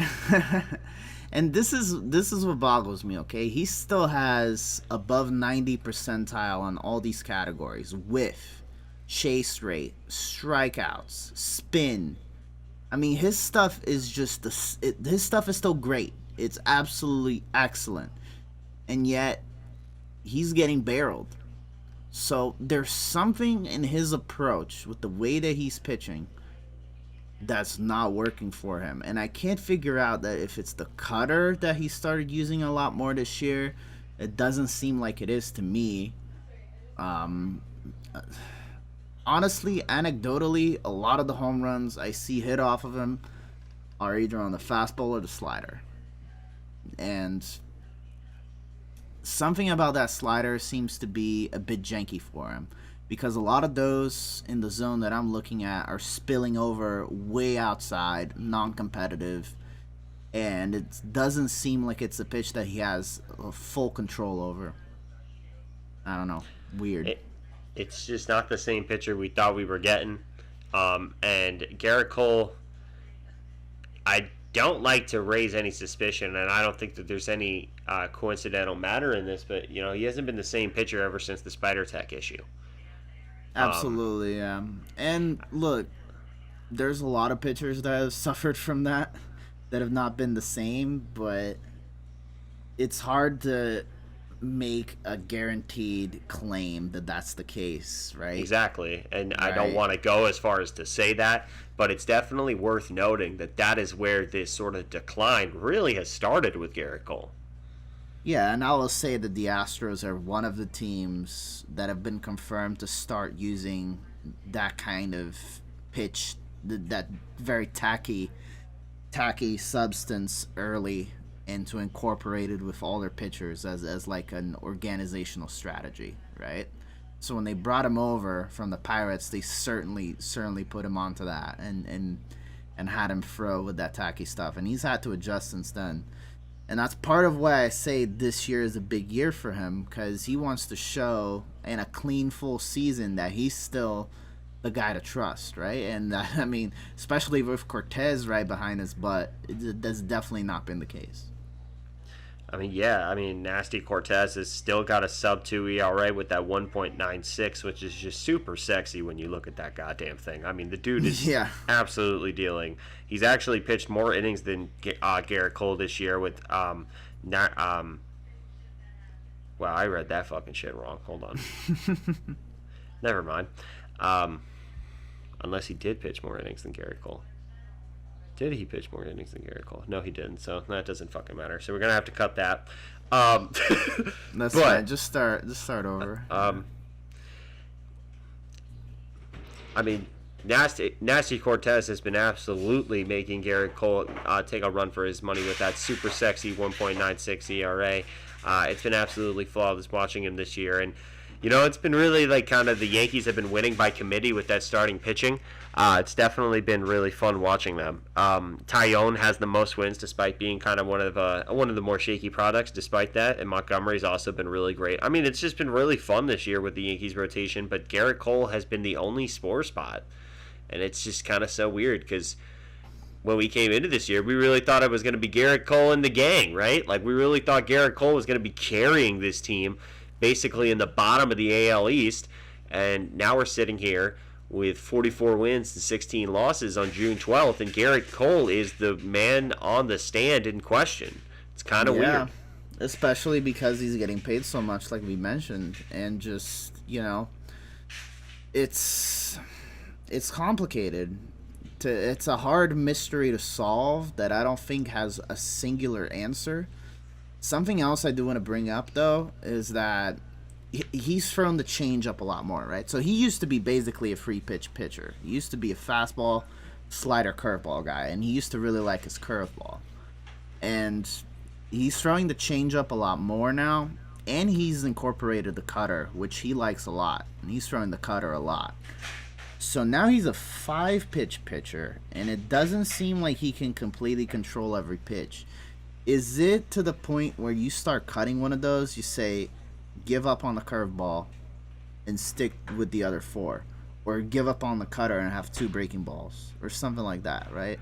And this is what boggles me. Okay, he still has above 90 percentile on all these categories: whiff, chase rate, strikeouts, spin. I mean, his stuff is just his stuff is still great. It's absolutely excellent, and yet he's getting barreled. So there's something in his approach with the way that he's pitching that's not working for him. And I can't figure out that if it's the cutter that he started using a lot more this year. It doesn't seem like it is to me. Um, Honestly, anecdotally, a lot of the home runs I see hit off of him are either on the fastball or the slider. And something about that slider seems to be a bit janky for him, because a lot of those in the zone that I'm looking at are spilling over way outside, non-competitive, and it doesn't seem like it's a pitch that he has full control over. I don't know. Weird. It's just not the same pitcher we thought we were getting. And Garrett Cole, I don't like to raise any suspicion, and I don't think that there's any coincidental matter in this, but he hasn't been the same pitcher ever since the Spider Tech issue. Absolutely, yeah. And look, there's a lot of pitchers that have suffered from that have not been the same, but it's hard to make a guaranteed claim that that's the case, right? Exactly, and I don't Right. want to go as far as to say that, but it's definitely worth noting that that is where this sort of decline really has started with Garrett Cole. Yeah, and I will say that the Astros are one of the teams that have been confirmed to start using that kind of pitch, that very tacky substance early, and to incorporate it with all their pitchers as like an organizational strategy, right? So when they brought him over from the Pirates, they certainly put him onto that, and had him throw with that tacky stuff, and he's had to adjust since then. And that's part of why I say this year is a big year for him, because he wants to show in a clean, full season that he's still the guy to trust, right? And I mean, especially with Cortez right behind his butt, that's definitely not been the case. Nasty Cortez has still got a sub 2 ERA with that 1.96, which is just super sexy when you look at that goddamn thing. I mean, the dude is Yeah. absolutely dealing. He's actually pitched more innings than Garrett Cole this year with not Wow, I read that fucking shit wrong. Hold on. Never mind. Um, Unless he did pitch more innings than Garrett Cole. Did he pitch more innings than Garrett Cole? No, he didn't. So that doesn't fucking matter. So we're gonna have to cut that. Um, That's but fine. Just start over. I mean, Nasty Cortez has been absolutely making Garrett Cole take a run for his money with that super sexy 1.96 ERA. It's been absolutely flawless watching him this year, and it's been really like kind of the Yankees have been winning by committee with that starting pitching. It's definitely been really fun watching them. Tyone has the most wins despite being kind of one of the more shaky products. Despite that, and Montgomery's also been really great. I mean, it's just been really fun this year with the Yankees rotation. But Garrett Cole has been the only spore spot, and it's just kind of so weird because when we came into this year, we really thought it was going to be Garrett Cole and the gang, right? Like we really thought Garrett Cole was going to be carrying this team, basically in the bottom of the AL East, and now we're sitting here with 44 wins and 16 losses on June 12th, and Garrett Cole is the man on the stand in question. It's kind of weird. Especially because he's getting paid so much, like we mentioned, and just it's complicated. It's a hard mystery to solve that I don't think has a singular answer. Something else I do want to bring up though is that he's thrown the change up a lot more, right? So he used to be basically a free pitch pitcher. He used to be a fastball, slider, curveball guy, and he used to really like his curveball. And he's throwing the change up a lot more now, and he's incorporated the cutter, which he likes a lot, and he's throwing the cutter a lot. So now he's a 5-pitch pitcher, and it doesn't seem like he can completely control every pitch. Is it to the point where you start cutting one of those, you say, give up on the curveball and stick with the other 4? or give up on the cutter and have 2 breaking balls or something like that, right?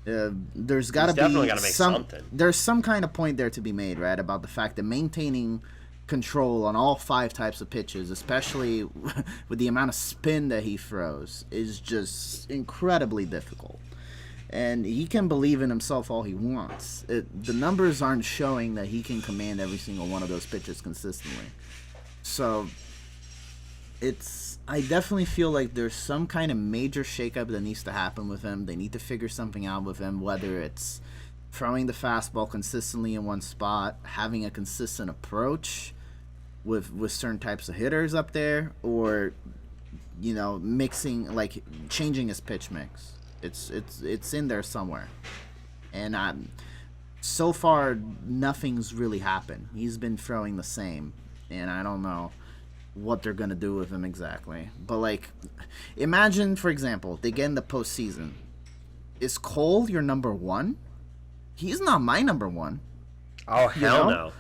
There's got to be something. There's some kind of point there to be made, right, about the fact that maintaining control on all 5 types of pitches, especially with the amount of spin that he throws, is just incredibly difficult. And he can believe in himself all he wants. The numbers aren't showing that he can command every single one of those pitches consistently. So I definitely feel like there's some kind of major shakeup that needs to happen with him. They need to figure something out with him, whether it's throwing the fastball consistently in one spot, having a consistent approach with certain types of hitters up there, or mixing, like changing his pitch mix. It's in there somewhere, and so far nothing's really happened. He's been throwing the same, and I don't know what they're gonna do with him exactly. But like, imagine, for example, they get in the postseason. Is Cole your number 1? He's not my number 1. Oh hell no.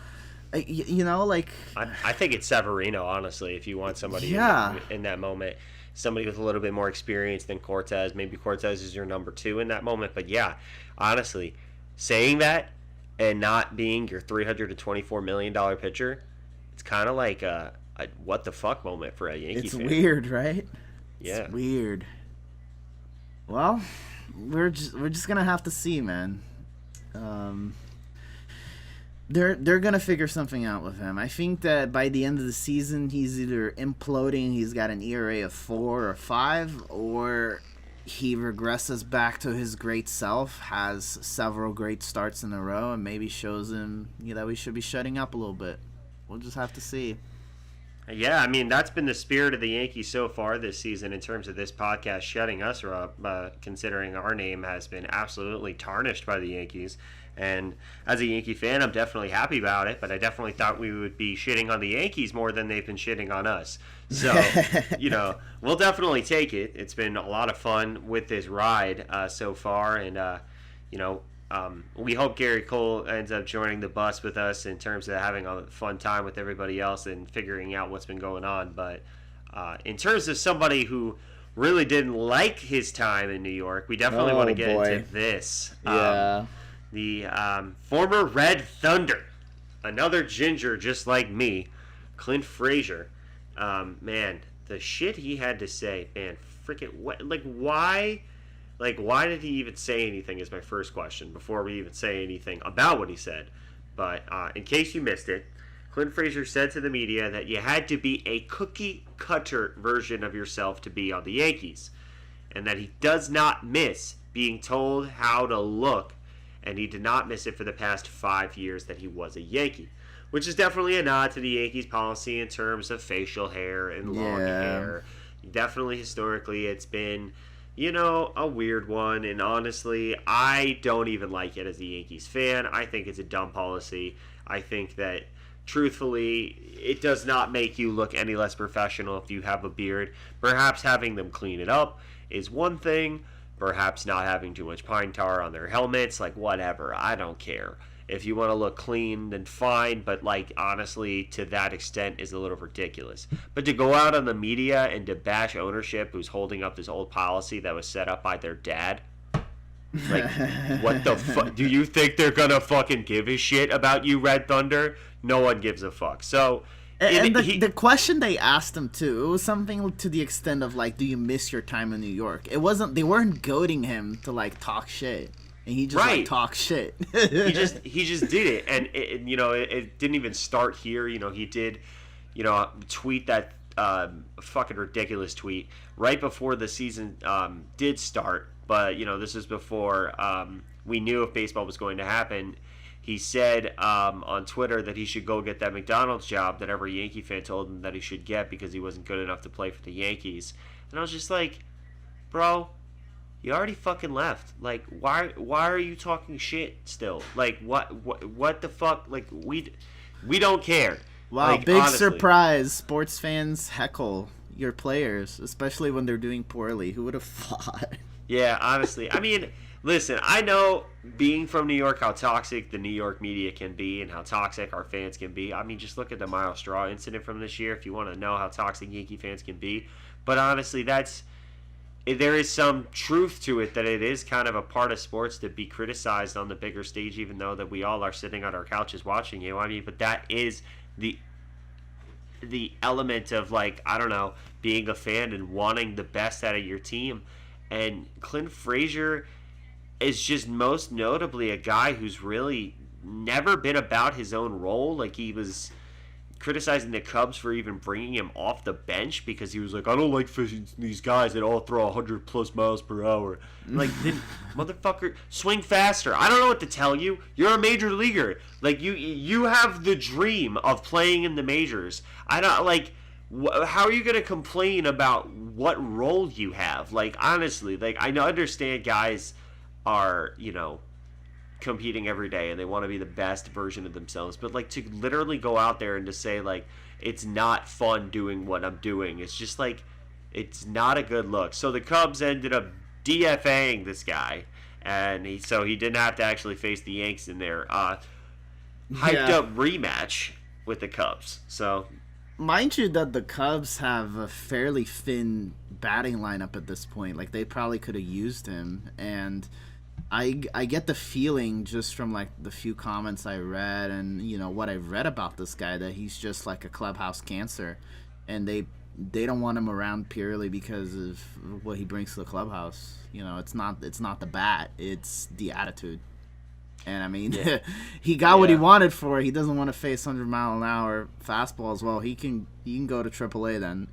Like I think it's Severino, honestly. If you want somebody in that moment, somebody with a little bit more experience than Cortez. Maybe Cortez is your number 2 in that moment. But yeah, honestly, saying that and not being your $324 million pitcher, it's kind of like a what the fuck moment for a Yankee fan. It's weird, right? Yeah. It's weird. Well, we're just gonna have to see, man. They're gonna figure something out with him. I think that by the end of the season, he's either imploding, he's got an ERA of 4 or 5, or he regresses back to his great self, has several great starts in a row, and maybe shows him that we should be shutting up a little bit. We'll just have to see. Yeah, I mean, that's been the spirit of the Yankees so far this season in terms of this podcast shutting us up, considering our name has been absolutely tarnished by the Yankees. And as a Yankee fan, I'm definitely happy about it, but I definitely thought we would be shitting on the Yankees more than they've been shitting on us. So, we'll definitely take it. It's been a lot of fun with this ride so far, and, we hope Gary Cole ends up joining the bus with us in terms of having a fun time with everybody else and figuring out what's been going on. But in terms of somebody who really didn't like his time in New York, we definitely want to get into this. Yeah. The former Red Thunder, another ginger just like me, Clint Frazier. Man, the shit he had to say, man, freaking what? Why did he even say anything is my first question before we even say anything about what he said. But in case you missed it, Clint Frazier said to the media that you had to be a cookie cutter version of yourself to be on the Yankees, and that he does not miss being told how to look, and he did not miss it for the past 5 years that he was a Yankee, which is definitely a nod to the Yankees' policy in terms of facial hair and long hair. Definitely, historically, it's been, a weird one, and honestly, I don't even like it as a Yankees fan. I think it's a dumb policy. I think that, truthfully, it does not make you look any less professional if you have a beard. Perhaps having them clean it up is one thing. Perhaps not having too much pine tar on their helmets, whatever. I don't care. If you want to look clean, then fine, but honestly, to that extent is a little ridiculous. But to go out on the media and to bash ownership who's holding up this old policy that was set up by their dad, what the fuck? Do you think they're gonna fucking give a shit about you, Red Thunder? No one gives a fuck. So, and the question they asked him too, it was something to the extent of do you miss your time in New York? They weren't goading him to talk shit, and he just talked shit. he just did it, and it didn't even start here. He did, tweet that fucking ridiculous tweet right before the season did start. But this is before we knew if baseball was going to happen. He said on Twitter that he should go get that McDonald's job that every Yankee fan told him that he should get because he wasn't good enough to play for the Yankees. And I was just like, bro, you already fucking left. Why are you talking shit still? What the fuck? We don't care. Wow, big honestly. Surprise. Sports fans heckle your players, especially when they're doing poorly. Who would have thought? Yeah, honestly. I mean, listen, I know being from New York how toxic the New York media can be and how toxic our fans can be. I mean, just look at the Miles Straw incident from this year if you want to know how toxic Yankee fans can be. But honestly, there is some truth to it that it is kind of a part of sports to be criticized on the bigger stage, even though that we all are sitting on our couches watching you. I mean, but that is the element of, like, I don't know, being a fan and wanting the best out of your team. And Clint Frazier is just most notably a guy who's really never been about his own role. Like, he was criticizing the Cubs for even bringing him off the bench because he was like, I don't like these guys that all throw 100 plus miles per hour. Like, then, motherfucker, swing faster. I don't know what to tell you. You're a major leaguer. Like, you have the dream of playing in the majors. I don't, like, how are you going to complain about what role you have? Like, honestly, like, I understand guys are, competing every day and they want to be the best version of themselves, but like, to literally go out there and to say like it's not fun doing what I'm doing, it's just like, it's not a good look. So the Cubs ended up DFAing this guy, and he didn't have to actually face the Yanks in their hyped up rematch with the Cubs. So mind you that the Cubs have a fairly thin batting lineup at this point. Like, they probably could have used him, and I get the feeling just from like the few comments I read and what I've read about this guy that he's just like a clubhouse cancer, and they don't want him around purely because of what he brings to the clubhouse. It's not the bat, it's the attitude. And I mean, he got what he wanted for it. He doesn't want to face 100-mile-an-hour fastballs. Well, he can go to AAA then.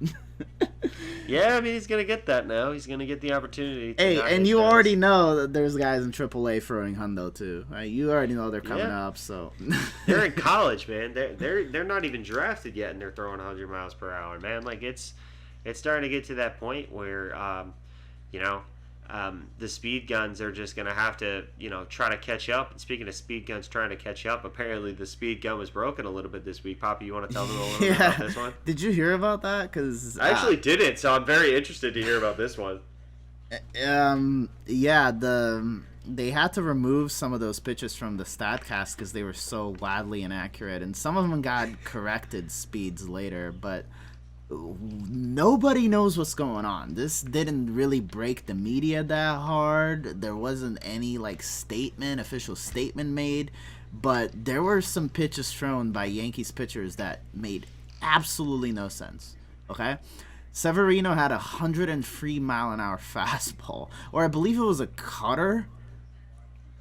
Yeah, I mean, he's gonna get that now. He's gonna get the opportunity. Hey, and you already know that there's guys in AAA throwing hundo too. Right? You already know they're coming up. So they're in college, man. They're not even drafted yet, and they're throwing 100 miles per hour, man. Like, it's starting to get to that point where, the speed guns are just gonna have to, try to catch up. And speaking of speed guns trying to catch up, apparently the speed gun was broken a little bit this week. Poppy, you want to tell them a little bit about this one? Did you hear about that? Because I actually didn't, so I'm very interested to hear about this one. They had to remove some of those pitches from the Statcast because they were so wildly inaccurate, and some of them got corrected speeds later, but nobody knows what's going on. This didn't really break the media that hard. There wasn't any official statement made, but there were some pitches thrown by Yankees pitchers that made absolutely no sense. Okay, Severino had a 103-mile-an-hour fastball, or I believe it was a cutter.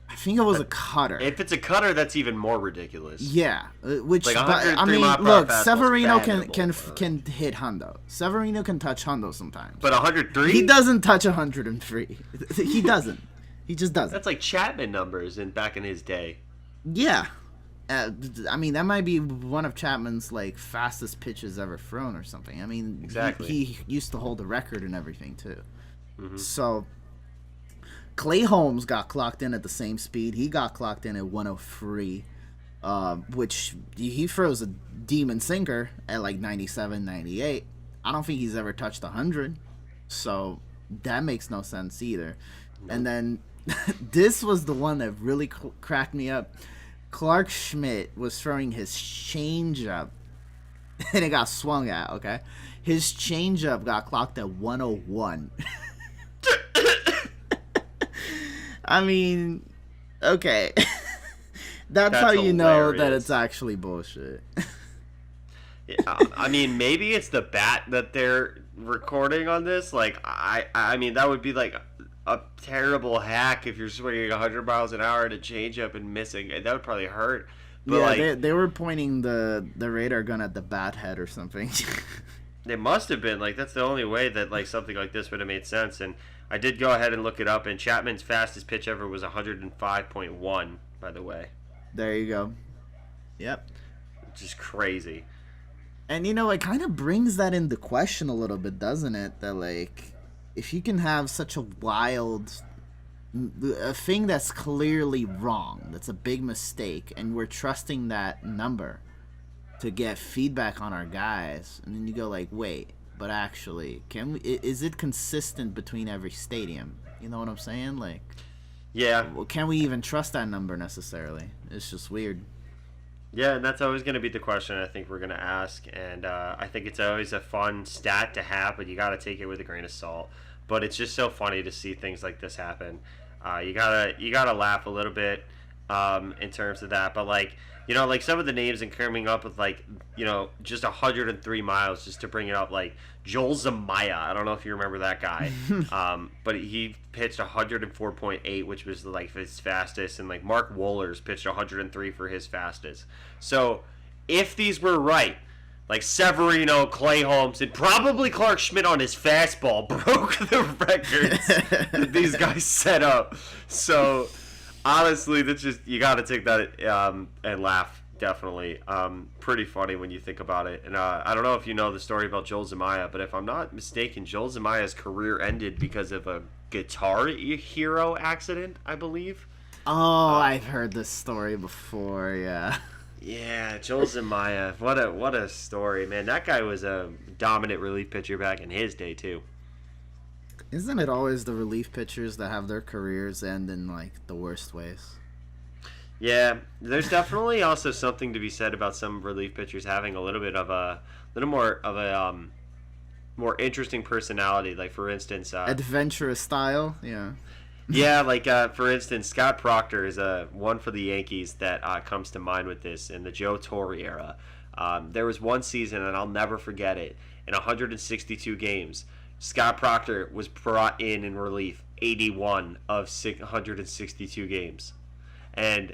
I think it was a cutter. If it's a cutter, that's even more ridiculous. Yeah, which like I mean, look, Severino can hit hundo. Severino can touch hundo sometimes. But 103? He doesn't touch 103. He doesn't. He just doesn't. That's like Chapman numbers back in his day. Yeah. I mean, that might be one of Chapman's fastest pitches ever thrown or something. I mean, exactly. He used to hold the record and everything too. Mm-hmm. So Clay Holmes got clocked in at the same speed. He got clocked in at 103, which he throws a demon sinker at 97, 98. I don't think he's ever touched 100, so that makes no sense either. Nope. And then this was the one that really cracked me up. Clark Schmidt was throwing his changeup, and it got swung at, okay? His changeup got clocked at 101. I mean, okay. That's how you know that it's actually bullshit. I mean, maybe it's the bat that they're recording on this. I mean, that would be a terrible hack if you're swinging 100 miles an hour at a changeup and missing. That would probably hurt. But yeah, they were pointing the radar gun at the bat head or something. They must have been. That's the only way that something like this would have made sense. And I did go ahead and look it up, and Chapman's fastest pitch ever was 105.1, by the way. There you go. Yep. Just crazy. And, it kind of brings that into question a little bit, doesn't it? That, if you can have such a thing that's clearly wrong, that's a big mistake, and we're trusting that number to get feedback on our guys, and then you go wait, but actually, is it consistent between every stadium? You know what I'm saying? Yeah. Can we even trust that number necessarily? It's just weird. Yeah, and that's always going to be the question I think we're going to ask. And I think it's always a fun stat to have, but you got to take it with a grain of salt. But it's just so funny to see things like this happen. You gotta laugh a little bit in terms of that. But like like some of the names and coming up with like just 103 miles just to bring it up, like Joel Zamaya. I don't know if you remember that guy, but he pitched 104.8, which was like his fastest, and like Mark Wohlers pitched 103 for his fastest. So if these were right, like Severino, Clay Holmes, and probably Clark Schmidt on his fastball broke the records that these guys set up. So honestly, that's just, you got to take that and laugh. Definitely, pretty funny when you think about it. And I don't know if you know the story about Joel Zamaya, but if I'm not mistaken, Joel Zamaya's career ended because of a Guitar Hero accident, I believe. Oh, I've heard this story before. Yeah. Yeah, Joel Zamaya. What a story, man. That guy was a dominant relief pitcher back in his day too. Isn't it always the relief pitchers that have their careers end in like the worst ways? Yeah, there's definitely also something to be said about some relief pitchers having a little bit of a little more of a more interesting personality. Like for instance, Adventurous style, yeah. yeah, like for instance, Scott Proctor is one for the Yankees that comes to mind with this in the Joe Torre era. There was one season, and I'll never forget it. In 162 games, Scott Proctor was brought in relief 81 of 162 games, and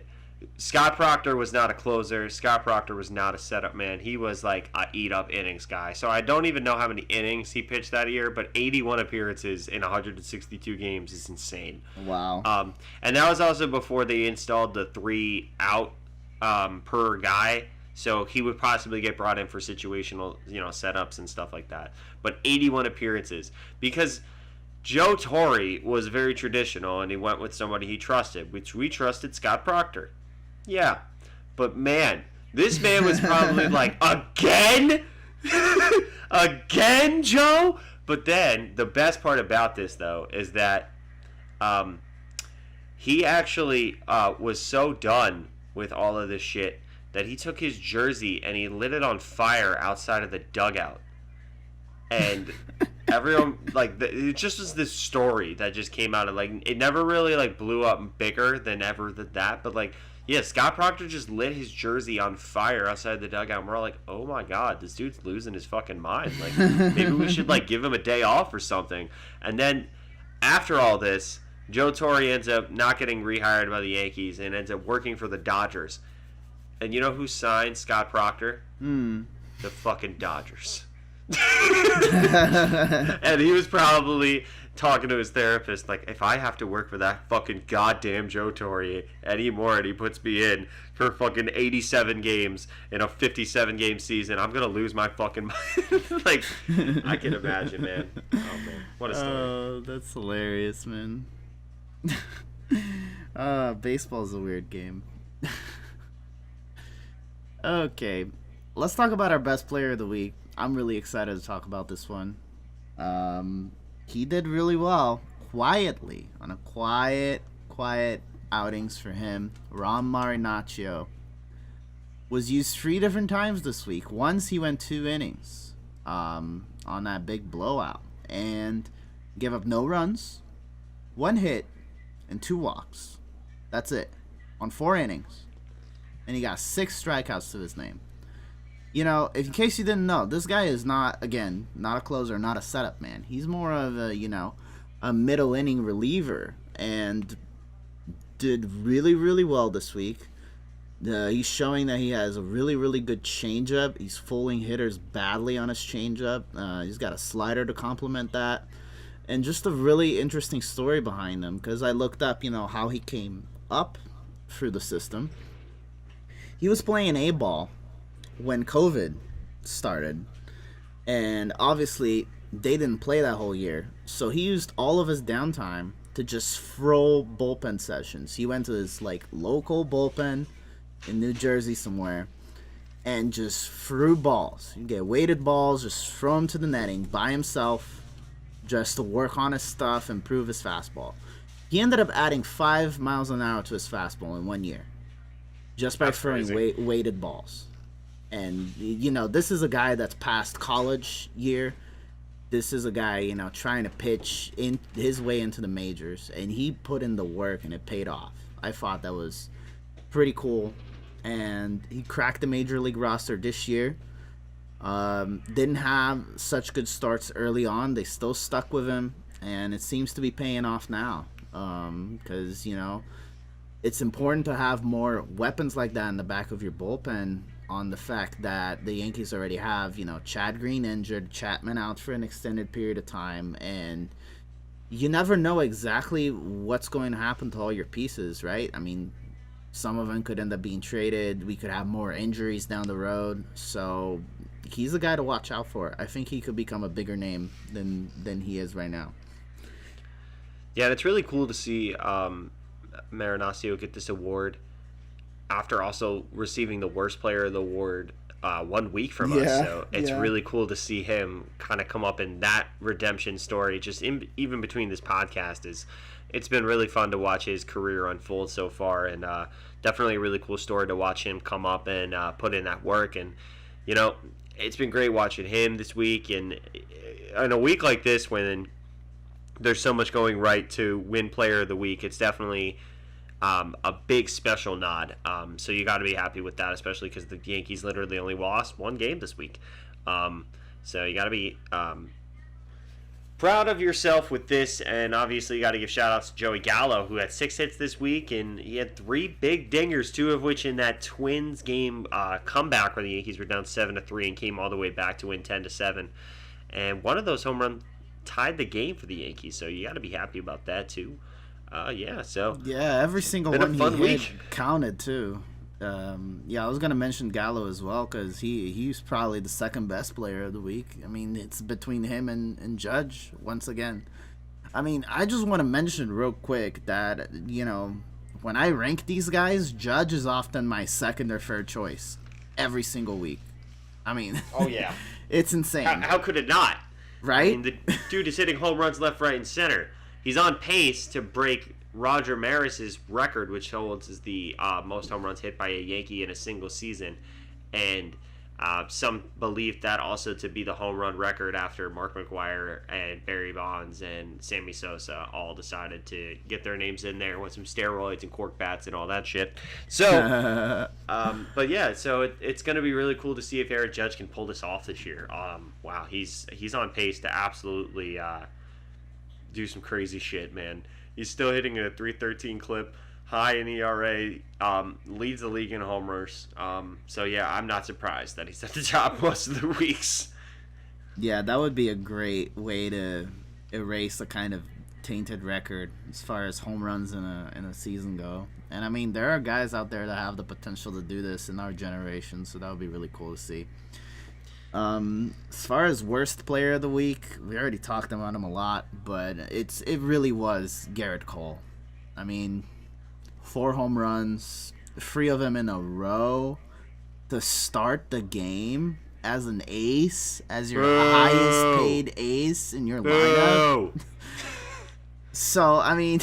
Scott Proctor was not a closer. Scott Proctor was not a setup man. He was like a eat-up innings guy. So I don't even know how many innings he pitched that year, but 81 appearances in 162 games is insane. Wow. And that was also before they installed the 3 out per guy. So he would possibly get brought in for situational, setups and stuff like that. But 81 appearances because Joe Torre was very traditional, and he went with somebody he trusted, which we trusted Scott Proctor. Yeah, but man, this man was probably like, again? Again, Joe? But then, the best part about this, though, is that he actually was so done with all of this shit that he took his jersey and he lit it on fire outside of the dugout. And everyone, like, it just was this story that just came out of, like, it never really, like, blew up bigger than ever that, but, like, yeah, Scott Proctor just lit his jersey on fire outside the dugout, and we're all like, oh my god, this dude's losing his fucking mind. Like, maybe we should, like, give him a day off or something. And then, after all this, Joe Torre ends up not getting rehired by the Yankees and ends up working for the Dodgers. And you know who signed Scott Proctor? The fucking Dodgers. And he was probably talking to his therapist like, if I have to work for that fucking goddamn Joe Torre anymore and he puts me in for fucking 87 games in a 57 game season, I'm gonna lose my fucking mind. Like, I can imagine, man. Oh man, what a story. Oh, that's hilarious, man. Baseball's a weird game. Okay, let's talk about our best player of the week. I'm really excited to talk about this one. He did really well, quietly, on a quiet outings for him. Ron Marinaccio was used 3 different times this week. Once he went 2 innings on that big blowout and gave up no runs, 1 hit, and 2 walks. That's it, on 4 innings. And he got 6 strikeouts to his name. You know, in case you didn't know, this guy is not a closer, not a setup man. He's more of a middle inning reliever, and did really, really well this week. He's showing that he has a really, really good changeup. He's fooling hitters badly on his changeup. He's got a slider to complement that. And just a really interesting story behind him, because I looked up, how he came up through the system. He was playing A-ball when COVID started, and obviously they didn't play that whole year, so he used all of his downtime to just throw bullpen sessions. He went to his local bullpen in New Jersey somewhere and just threw balls. You get weighted balls, just throw them to the netting by himself, just to work on his stuff, improve his fastball. He ended up adding 5 miles an hour to his fastball in 1 year. just by throwing weighted balls. And, this is a guy that's past college year. This is a guy, trying to pitch in his way into the majors. And he put in the work, and it paid off. I thought that was pretty cool. And he cracked the major league roster this year. Didn't have such good starts early on. They still stuck with him. And it seems to be paying off now. Because, it's important to have more weapons like that in the back of your bullpen, on the fact that the Yankees already have, Chad Green injured, Chapman out for an extended period of time, and you never know exactly what's going to happen to all your pieces, right? I mean, some of them could end up being traded. We could have more injuries down the road. So he's a guy to watch out for. I think he could become a bigger name than he is right now. Yeah, and it's really cool to see Marinaccio get this award after also receiving the worst player of the award 1 week from us. So it's really cool to see him kind of come up in that redemption story. Just even between this podcast, it's been really fun to watch his career unfold so far, and definitely a really cool story to watch him come up and put in that work. And it's been great watching him this week, and in a week like this when there's so much going right to win player of the week, it's definitely a big special nod. So you got to be happy with that, especially because the Yankees literally only lost one game this week. So you got to be proud of yourself with this, and obviously you got to give shout outs to Joey Gallo, who had 6 hits this week, and he had 3 big dingers, 2 of which in that Twins game comeback where the Yankees were down 7-3 and came all the way back to win 10-7. And one of those home runs tied the game for the Yankees, so you got to be happy about that too. Every single one he hit counted too. I was gonna mention Gallo as well, because he's probably the second best player of the week. I mean, it's between him and Judge once again. I mean, I just want to mention real quick that when I rank these guys, Judge is often my second or third choice every single week. I mean, oh yeah, it's insane. How could it not? Right? I mean, the dude is hitting home runs left, right, and center. He's on pace to break Roger Maris's record, which holds as the most home runs hit by a Yankee in a single season. And some believe that also to be the home run record after Mark McGwire and Barry Bonds and Sammy Sosa all decided to get their names in there with some steroids and cork bats and all that shit. So, but yeah, so it's going to be really cool to see if Aaron Judge can pull this off this year. Wow, he's on pace to absolutely do some crazy shit, man. He's still hitting a .313 clip, high in ERA, leads the league in homers. So yeah, I'm not surprised that he's at the top most of the weeks. Yeah, that would be a great way to erase a kind of tainted record as far as home runs in a season go. And I mean, there are guys out there that have the potential to do this in our generation, so that would be really cool to see. As far as worst player of the week, we already talked about him a lot, but it really was Garrett Cole. I mean, 4 home runs, 3 of them in a row to start the game as an ace, as your highest paid ace in your lineup. So, I mean,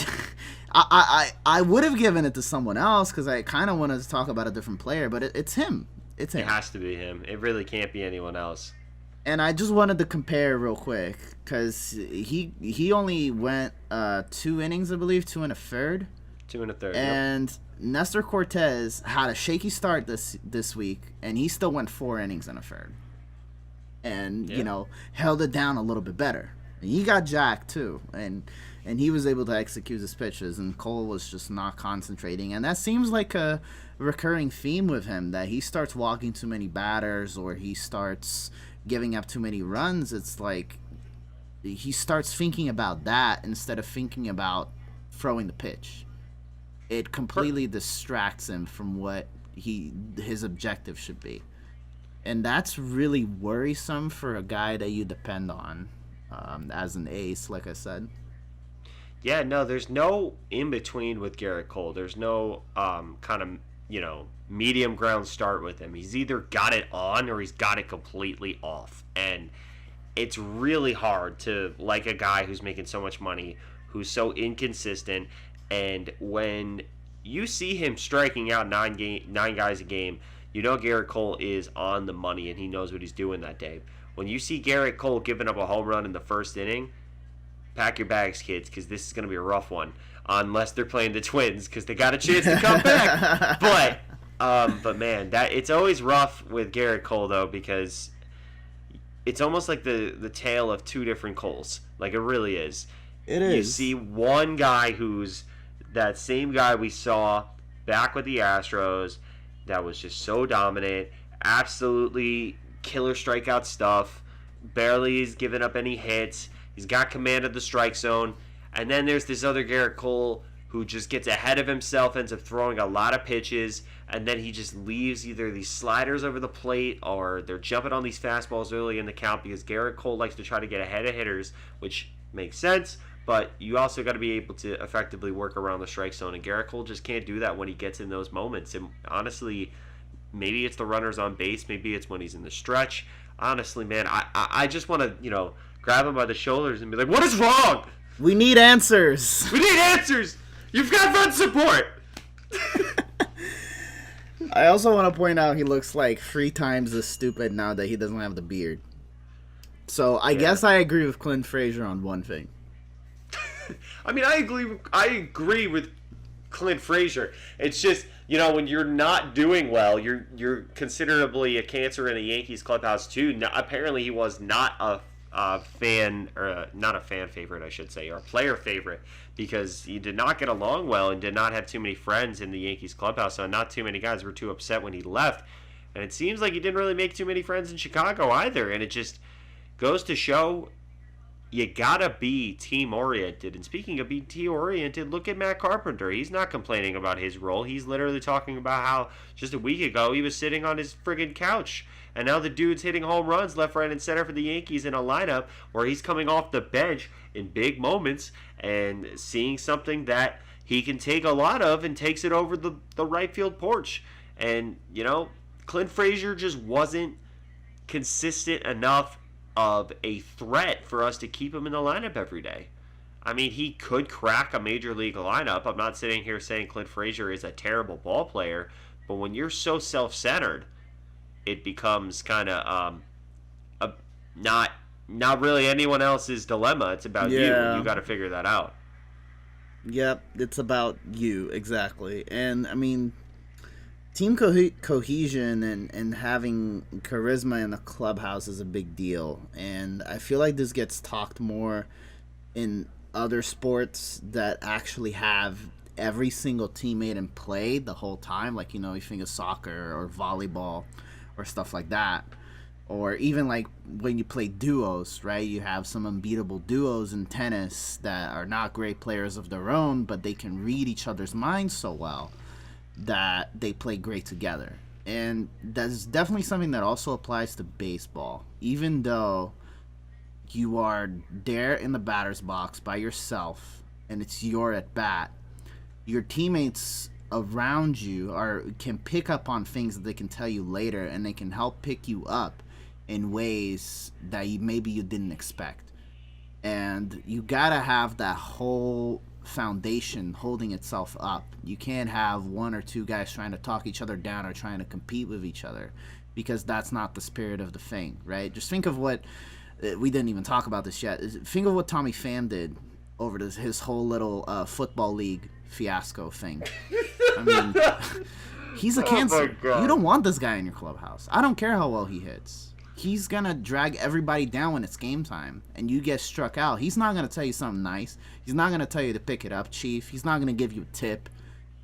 I would have given it to someone else because I kind of wanted to talk about a different player, but it's him. It's him. It has to be him. It really can't be anyone else. And I just wanted to compare real quick because he only went 2 innings, I believe, 2 1/3. 2 1/3. And yep. Nestor Cortez had a shaky start this week, and he still went 4 innings and a third. And held it down a little bit better. And he got jacked too, and he was able to execute his pitches, and Cole was just not concentrating. And that seems like a recurring theme with him, that he starts walking too many batters or he starts giving up too many runs. It's like he starts thinking about that instead of thinking about throwing the pitch. It completely distracts him from what his objective should be. And that's really worrisome for a guy that you depend on as an ace, like I said. Yeah, no, there's no in-between with Garrett Cole. There's no kind of, medium ground start with him. He's either got it on or he's got it completely off. And it's really hard to like a guy who's making so much money, who's so inconsistent, and when you see him striking out nine guys a game, you know Garrett Cole is on the money and he knows what he's doing that day. When you see Garrett Cole giving up a home run in the first inning, pack your bags, kids, because this is going to be a rough one. Unless they're playing the Twins, because they got a chance to come back. But man, it's always rough with Garrett Cole though, because it's almost like the tale of two different Coles. Like, it really is. It is. You see one guy who's that same guy we saw back with the Astros that was just so dominant, absolutely killer strikeout stuff, barely is giving up any hits. He's got command of the strike zone. And then there's this other Garrett Cole who just gets ahead of himself, ends up throwing a lot of pitches, and then he just leaves either these sliders over the plate or they're jumping on these fastballs early in the count, because Garrett Cole likes to try to get ahead of hitters, which makes sense, but you also got to be able to effectively work around the strike zone, and Garrett Cole just can't do that when he gets in those moments. And honestly, maybe it's the runners on base, maybe it's when he's in the stretch. Honestly, man, I just want to, grab him by the shoulders and be like, what is wrong? We need answers. We need answers. You've got run support. I also want to point out he looks like 3 times as stupid now that he doesn't have the beard. So I guess I agree with Clint Frazier on one thing. I mean, I agree with Clint Frazier. It's just, when you're not doing well, you're considerably a cancer in the Yankees clubhouse too. Now, apparently, he was not a fan, or not a fan favorite, I should say, or a player favorite, because he did not get along well and did not have too many friends in the Yankees clubhouse. So not too many guys were too upset when he left. And it seems like he didn't really make too many friends in Chicago either. And it just goes to show you gotta be team-oriented. And speaking of being team-oriented, look at Matt Carpenter. He's not complaining about his role. He's literally talking about how just a week ago he was sitting on his friggin' couch. And now the dude's hitting home runs left, right, and center for the Yankees in a lineup where he's coming off the bench in big moments and seeing something that he can take a lot of and takes it over the right field porch. And, Clint Frazier just wasn't consistent enough of a threat for us to keep him in the lineup every day. I mean, he could crack a major league lineup. I'm not sitting here saying Clint Frazier is a terrible ball player, but when you're so self-centered, it becomes kind of not really anyone else's dilemma. It's about you. You got to figure that out. Yep, it's about you, exactly. And, I mean, team cohesion and having charisma in the clubhouse is a big deal. And I feel like this gets talked more in other sports that actually have every single teammate in play the whole time. Like, you think of soccer or volleyball or stuff like that. Or even like when you play duos, right? You have some unbeatable duos in tennis that are not great players of their own, but they can read each other's minds so well that they play great together. And that's definitely something that also applies to baseball. Even though you are there in the batter's box by yourself and it's your at bat, your teammates around you can pick up on things that they can tell you later, and they can help pick you up in ways that maybe you didn't expect. And you gotta have that whole foundation holding itself up. You can't have one or two guys trying to talk each other down or trying to compete with each other, because that's not the spirit of the thing, right? Just think of what we didn't even talk about this yet. Think of what Tommy Pham did over his whole little football league fiasco thing. I mean, he's a cancer. You don't want this guy in your clubhouse. I don't care how well he hits. He's going to drag everybody down when it's game time and you get struck out. He's not going to tell you something nice. He's not going to tell you to pick it up, Chief. He's not going to give you a tip.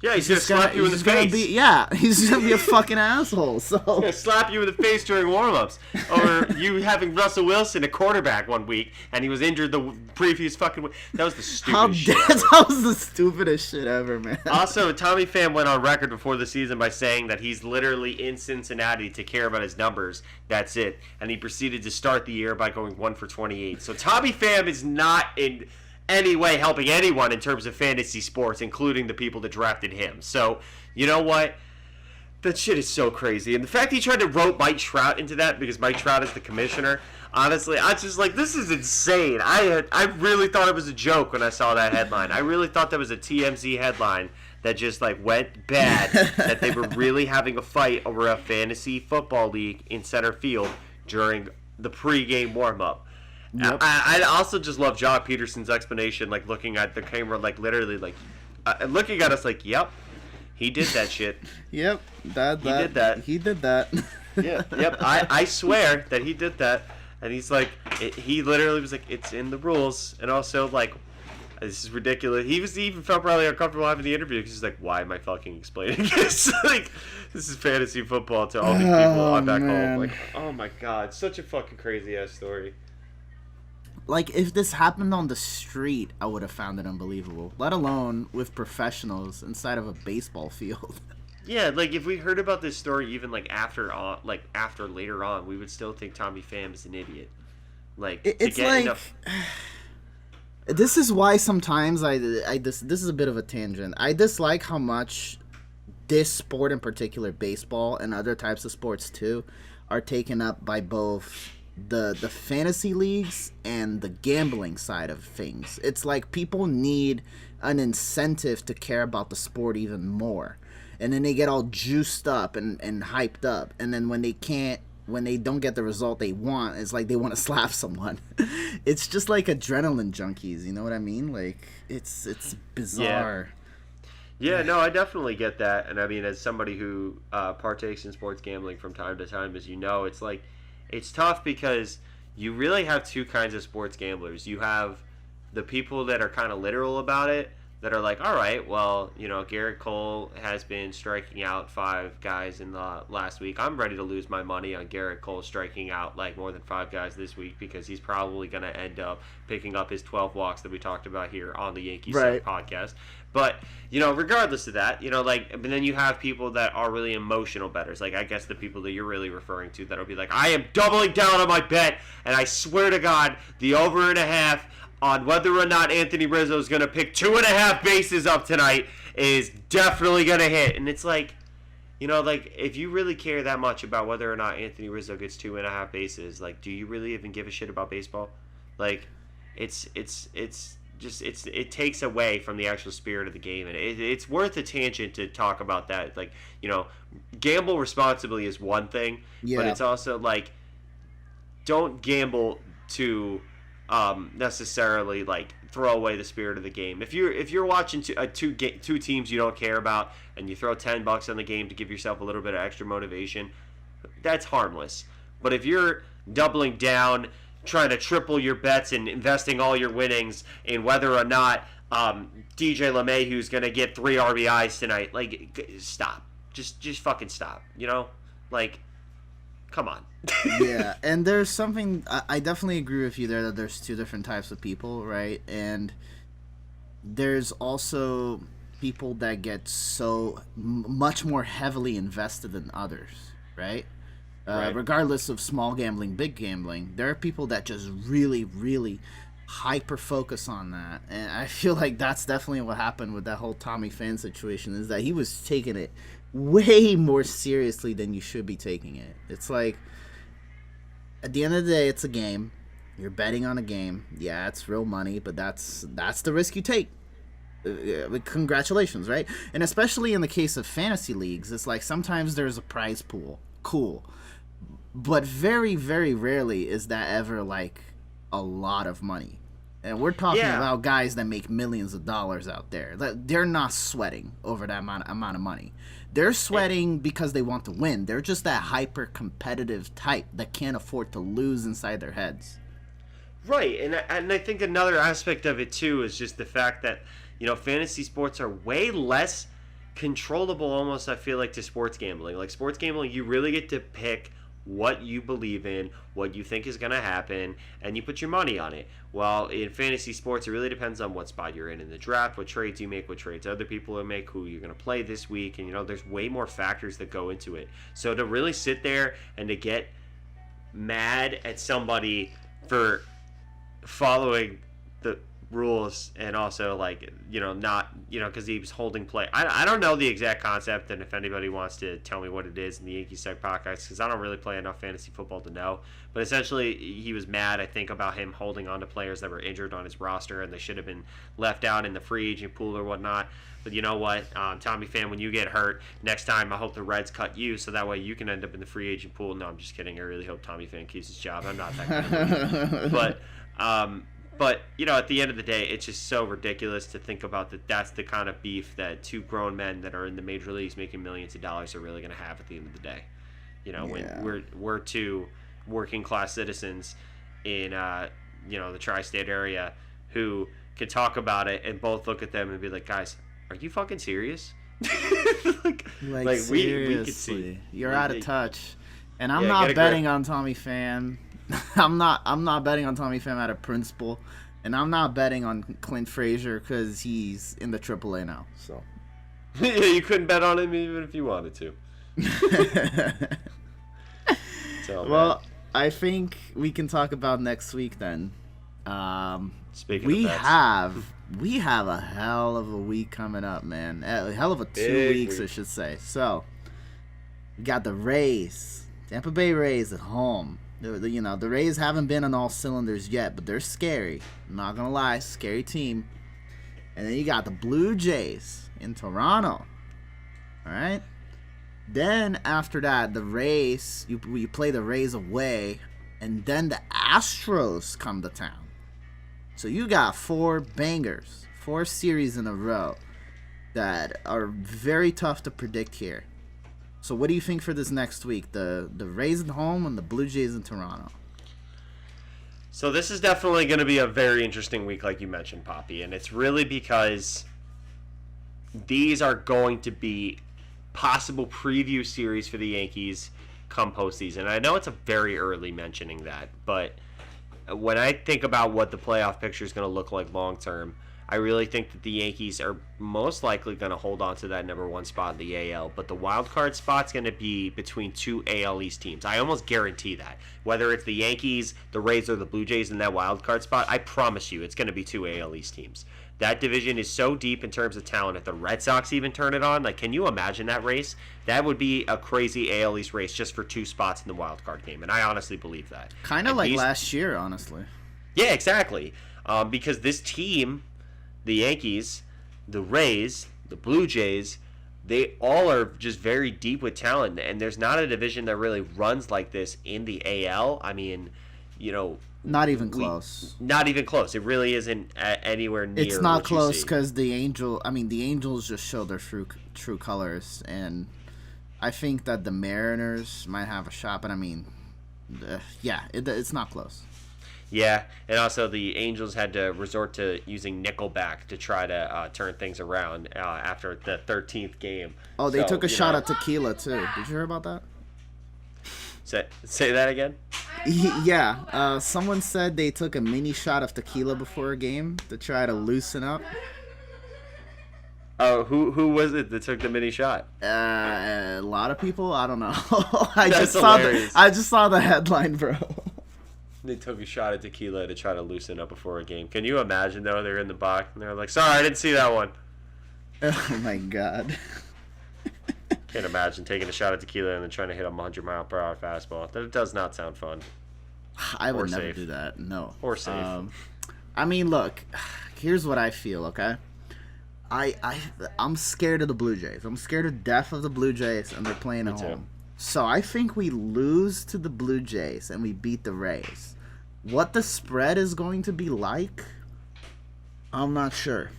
Yeah, he's going to slap you in the face. He's going to be a fucking asshole. So. He's going to slap you in the face during warm-ups. Or you having Russell Wilson, a quarterback, one week, and he was injured the previous fucking week. That was the stupidest shit ever. That was the stupidest shit ever, man. Also, Tommy Pham went on record before the season by saying that he's literally in Cincinnati to care about his numbers. That's it. And he proceeded to start the year by going 1 for 28. So Tommy Pham is not in any way helping anyone in terms of fantasy sports, including the people that drafted him. So, you know what? That shit is so crazy. And the fact he tried to rope Mike Trout into that because Mike Trout is the commissioner, honestly, I just like, this is insane. I really thought it was a joke when I saw that headline. I really thought that was a TMZ headline that just like went bad. That they were really having a fight over a fantasy football league in center field during the pregame warm up. Yep. I also just love Jock Peterson's explanation, like looking at the camera, like literally, like looking at us, like, "Yep, he did that shit." Yep, He did that. He did that. Yeah, yep. I swear that he did that, and he's like, he literally was like, "It's in the rules," and also like, this is ridiculous. He even felt probably uncomfortable having the interview because he's like, "Why am I fucking explaining this? Like, this is fantasy football to all these people on back home." Like, oh my god, such a fucking crazy ass story. Like, if this happened on the street, I would have found it unbelievable. Let alone with professionals inside of a baseball field. Yeah, like if we heard about this story even like after later on, we would still think Tommy Pham is an idiot. Like, it's like enough... This is why sometimes this is a bit of a tangent. I dislike how much this sport in particular, baseball and other types of sports too, are taken up by both the fantasy leagues and the gambling side of things. It's like people need an incentive to care about the sport even more. And then they get all juiced up and hyped up. And then when they don't get the result they want, it's like they want to slap someone. It's just like adrenaline junkies, you know what I mean? Like, it's bizarre. Yeah, no, I definitely get that. And I mean, as somebody who partakes in sports gambling from time to time, as you know, it's like, it's tough because you really have two kinds of sports gamblers. You have the people that are kind of literal about it, that are like, all right, well, you know, Garrett Cole has been striking out 5 guys in the last week. I'm ready to lose my money on Garrett Cole striking out like more than 5 guys this week because he's probably going to end up picking up his 12 walks that we talked about here on the Yankees podcast. But, you know, regardless of that, you know, like, but then you have people that are really emotional bettors. Like, I guess the people that you're really referring to that'll be like, I am doubling down on my bet, and I swear to God, the over and a half on whether or not Anthony Rizzo is going to pick 2.5 bases up tonight is definitely going to hit. And it's like, you know, like, if you really care that much about whether or not Anthony Rizzo gets 2.5 bases, like, do you really even give a shit about baseball? Like, it takes away from the actual spirit of the game, and it's worth a tangent to talk about that. Like, you know, gamble responsibly is one thing, but it's also like, don't gamble to necessarily like throw away the spirit of the game. If you're watching two teams you don't care about and you throw $10 on the game to give yourself a little bit of extra motivation, that's harmless. But if you're doubling down, trying to triple your bets and investing all your winnings in whether or not DJ LeMahieu's going to get 3 RBIs tonight, like, stop. Just fucking stop, you know? Like, come on. Yeah, and there's something, I definitely agree with you there that there's 2 different types of people, right? And there's also people that get so much more heavily invested than others, right? Regardless of small gambling, big gambling, there are people that just really, really hyper focus on that. And I feel like that's definitely what happened with that whole Tommy Pham situation, is that he was taking it way more seriously than you should be taking it. It's like, at the end of the day, it's a game. You're betting on a game. Yeah, it's real money, but that's the risk you take. Congratulations, right? And especially in the case of fantasy leagues, it's like sometimes there's a prize pool. Cool. But very, very rarely is that ever like a lot of money. And we're talking about guys that make millions of dollars out there. They're not sweating over that amount of money. They're sweating because they want to win. They're just that hyper competitive type that can't afford to lose inside their heads. Right, and I think another aspect of it too is just the fact that, you know, fantasy sports are way less controllable almost, I feel like, to sports gambling. Like, sports gambling, you really get to pick what you believe in, what you think is going to happen, and you put your money on it. Well, in fantasy sports, it really depends on what spot you're in the draft, what trades you make, what trades other people will make, who you're going to play this week, and, you know, there's way more factors that go into it. So to really sit there and to get mad at somebody for following the rules, and also like not because he was holding play. I don't know the exact concept, and if anybody wants to tell me what it is in the Yankees Tech podcast, because I don't really play enough fantasy football to know. But essentially, he was mad, I think, about him holding on to players that were injured on his roster, and they should have been left out in the free agent pool or whatnot. But you know what, Tommy Pham, when you get hurt next time, I hope the Reds cut you so that way you can end up in the free agent pool. No, I'm just kidding. I really hope Tommy Pham keeps his job. I'm not that kind of person. But at the end of the day, it's just so ridiculous to think about that. That's the kind of beef that two grown men that are in the major leagues making millions of dollars are really going to have at the end of the day. When we're two working class citizens in the tri-state area who can talk about it and both look at them and be like, guys, are you fucking serious? like seriously, we could see you're out of touch. And I'm not betting on Tommy Pham. I'm not betting on Tommy Pham out of principle, and I'm not betting on Clint Frazier because he's in the AAA now. So yeah, you couldn't bet on him even if you wanted to. Well, I think we can talk about next week then. Speaking we of bets. we have a hell of a week coming up, man. A hell of a 2 weeks, I should say. So we got the Rays, Tampa Bay Rays at home. The Rays haven't been on all cylinders yet, but they're scary. I'm not gonna lie, scary team. And then you got the Blue Jays in Toronto. All right. Then after that, the Rays, you play the Rays away, and then the Astros come to town. So you got 4 bangers, 4 series in a row that are very tough to predict here. So what do you think for this next week? The Rays at home and the Blue Jays in Toronto. So this is definitely going to be a very interesting week, like you mentioned, Poppy. And it's really because these are going to be possible preview series for the Yankees come postseason. I know it's a very early mentioning that, but when I think about what the playoff picture is going to look like long term, I really think that the Yankees are most likely going to hold on to that number 1 spot in the AL, but the wild card spot's going to be between 2 AL East teams. I almost guarantee that. Whether it's the Yankees, the Rays, or the Blue Jays in that wild card spot, I promise you it's going to be 2 AL East teams. That division is so deep in terms of talent. If the Red Sox even turn it on, can you imagine that race? That would be a crazy AL East race just for 2 spots in the wild card game, and I honestly believe that. Kind of like last year, honestly. Yeah, exactly. Because this team, the Yankees, the Rays, the Blue Jays, they all are just very deep with talent, and there's not a division that really runs like this in the AL. I mean, not even close. Not even close. It really isn't anywhere near. It's not close because the Angels just show their true colors, and I think that the Mariners might have a shot. But it's not close. Yeah, and also the Angels had to resort to using Nickelback to try to turn things around after the 13th game. Oh, they took a shot at tequila too. Did you hear about that? Say that again? Yeah, someone said they took a mini shot of tequila before a game to try to loosen up. Oh, who was it that took the mini shot? A lot of people. I don't know. I just saw the headline, bro. They took a shot at tequila to try to loosen up before a game. Can you imagine, though? They're in the box, and they're like, sorry, I didn't see that one. Oh, my God. Can't imagine taking a shot at tequila and then trying to hit a 100-mile-per-hour fastball. That does not sound fun. I would never do that, no. Or safe. Look, here's what I feel, okay? I'm scared of the Blue Jays. I'm scared to death of the Blue Jays, and they're playing at home. So I think we lose to the Blue Jays and we beat the Rays. What the spread is going to be like, I'm not sure.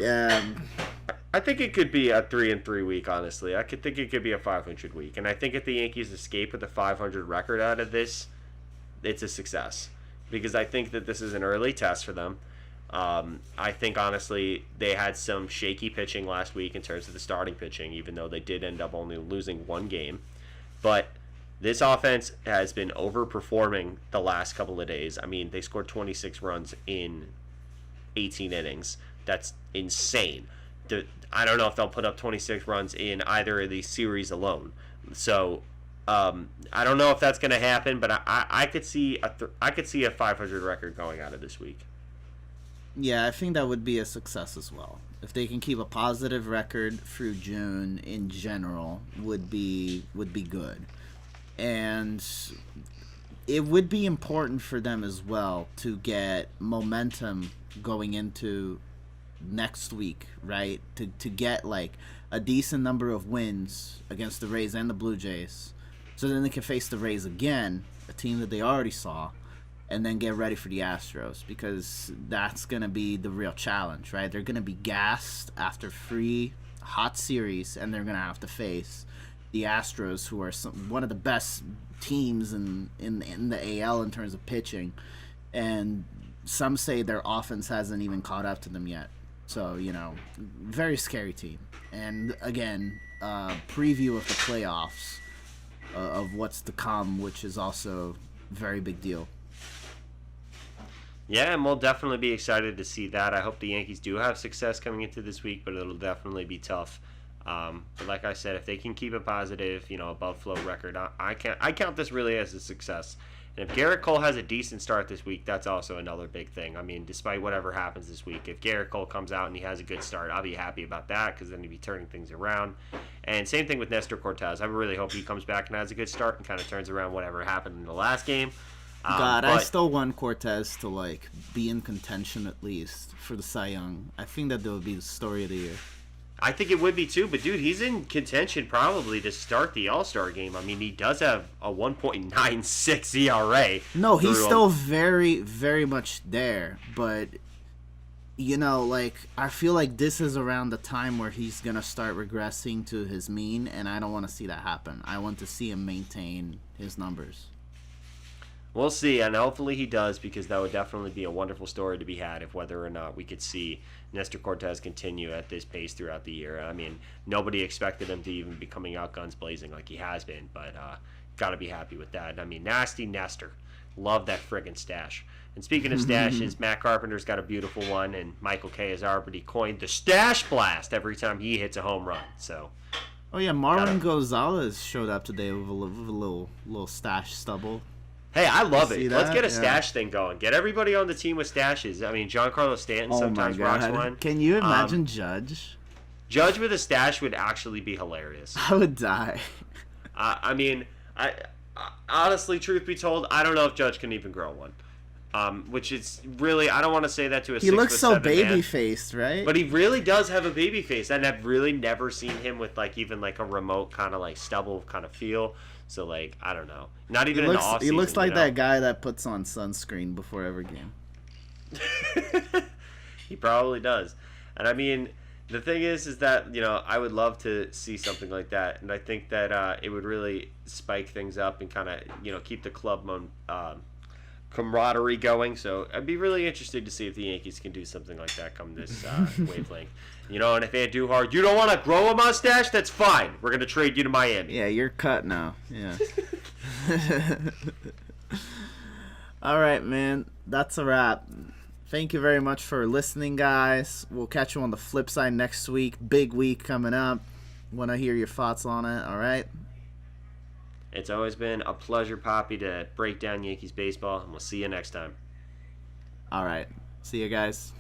I think it could be a 3-3 week, honestly. I could think it could be a 500 week. And I think if the Yankees escape with a 500 record out of this, it's a success. Because I think that this is an early test for them. I think, honestly, they had some shaky pitching last week in terms of the starting pitching, even though they did end up only losing 1 game. But this offense has been overperforming the last couple of days. I mean, they scored 26 runs in 18 innings. That's insane. I don't know if they'll put up 26 runs in either of these series alone. So I don't know if that's going to happen, but I could see a 500 record going out of this week. Yeah, I think that would be a success as well. If they can keep a positive record through June in general, would be good. And it would be important for them as well to get momentum going into next week, right? To get like a decent number of wins against the Rays and the Blue Jays, so then they can face the Rays again, a team that they already saw, and then get ready for the Astros, because that's gonna be the real challenge, right? They're gonna be gassed after 3 hot series, and they're gonna have to face the Astros, who are one of the best teams in the AL in terms of pitching, and some say their offense hasn't even caught up to them yet. So, very scary team. And again, preview of the playoffs, of what's to come, which is also a very big deal. Yeah, and we'll definitely be excited to see that. I hope the Yankees do have success coming into this week, but it'll definitely be tough. But like I said, if they can keep a positive, above flow record, I count this really as a success. And if Garrett Cole has a decent start this week, that's also another big thing. I mean, despite whatever happens this week, if Garrett Cole comes out and he has a good start, I'll be happy about that, because then he'll be turning things around. And same thing with Nestor Cortez. I really hope he comes back and has a good start and kind of turns around whatever happened in the last game. I still want Cortez to be in contention at least for the Cy Young. I think that would be the story of the year. I think it would be too, but dude, he's in contention probably to start the All-Star game. I mean, he does have a 1.96 ERA. No, he's still very, very much there, but I feel like this is around the time where he's gonna start regressing to his mean, and I don't want to see that happen. I want to see him maintain his numbers. We'll see, and hopefully he does, because that would definitely be a wonderful story to be had if whether or not we could see Nestor Cortez continue at this pace throughout the year. I mean, nobody expected him to even be coming out guns blazing like he has been, but got to be happy with that. I mean, nasty Nestor. Love that friggin' stash. And speaking of stashes, Matt Carpenter's got a beautiful one, and Michael Kay has already coined the Stash Blast every time he hits a home run. So. Oh yeah, Marwin Gonzalez showed up today with a little stash stubble. Hey, I love it. Let's get a stash thing going. Get everybody on the team with stashes. I mean, Giancarlo Stanton sometimes rocks one. Can you imagine Judge? Judge with a stash would actually be hilarious. I would die. I mean, I honestly, truth be told, I don't know if Judge can even grow one. Which is really, I don't want to say that to a 6'7" man. He looks so baby-faced, right? But he really does have a baby face, and I've really never seen him with even a remote kind of stubble kind of feel. So I don't know. Not even in the off season. He looks like that guy that puts on sunscreen before every game. He probably does. And I mean, the thing is that, I would love to see something like that. And I think that it would really spike things up and kind of, keep the club camaraderie going. So I'd be really interested to see if the Yankees can do something like that come this wavelength. And if Andujar, you don't want to grow a mustache, that's fine. We're going to trade you to Miami. Yeah, you're cut now. Yeah. All right, man. That's a wrap. Thank you very much for listening, guys. We'll catch you on the flip side next week. Big week coming up. Want to hear your thoughts on it, all right? It's always been a pleasure, Poppy, to break down Yankees baseball, and we'll see you next time. All right. See you guys.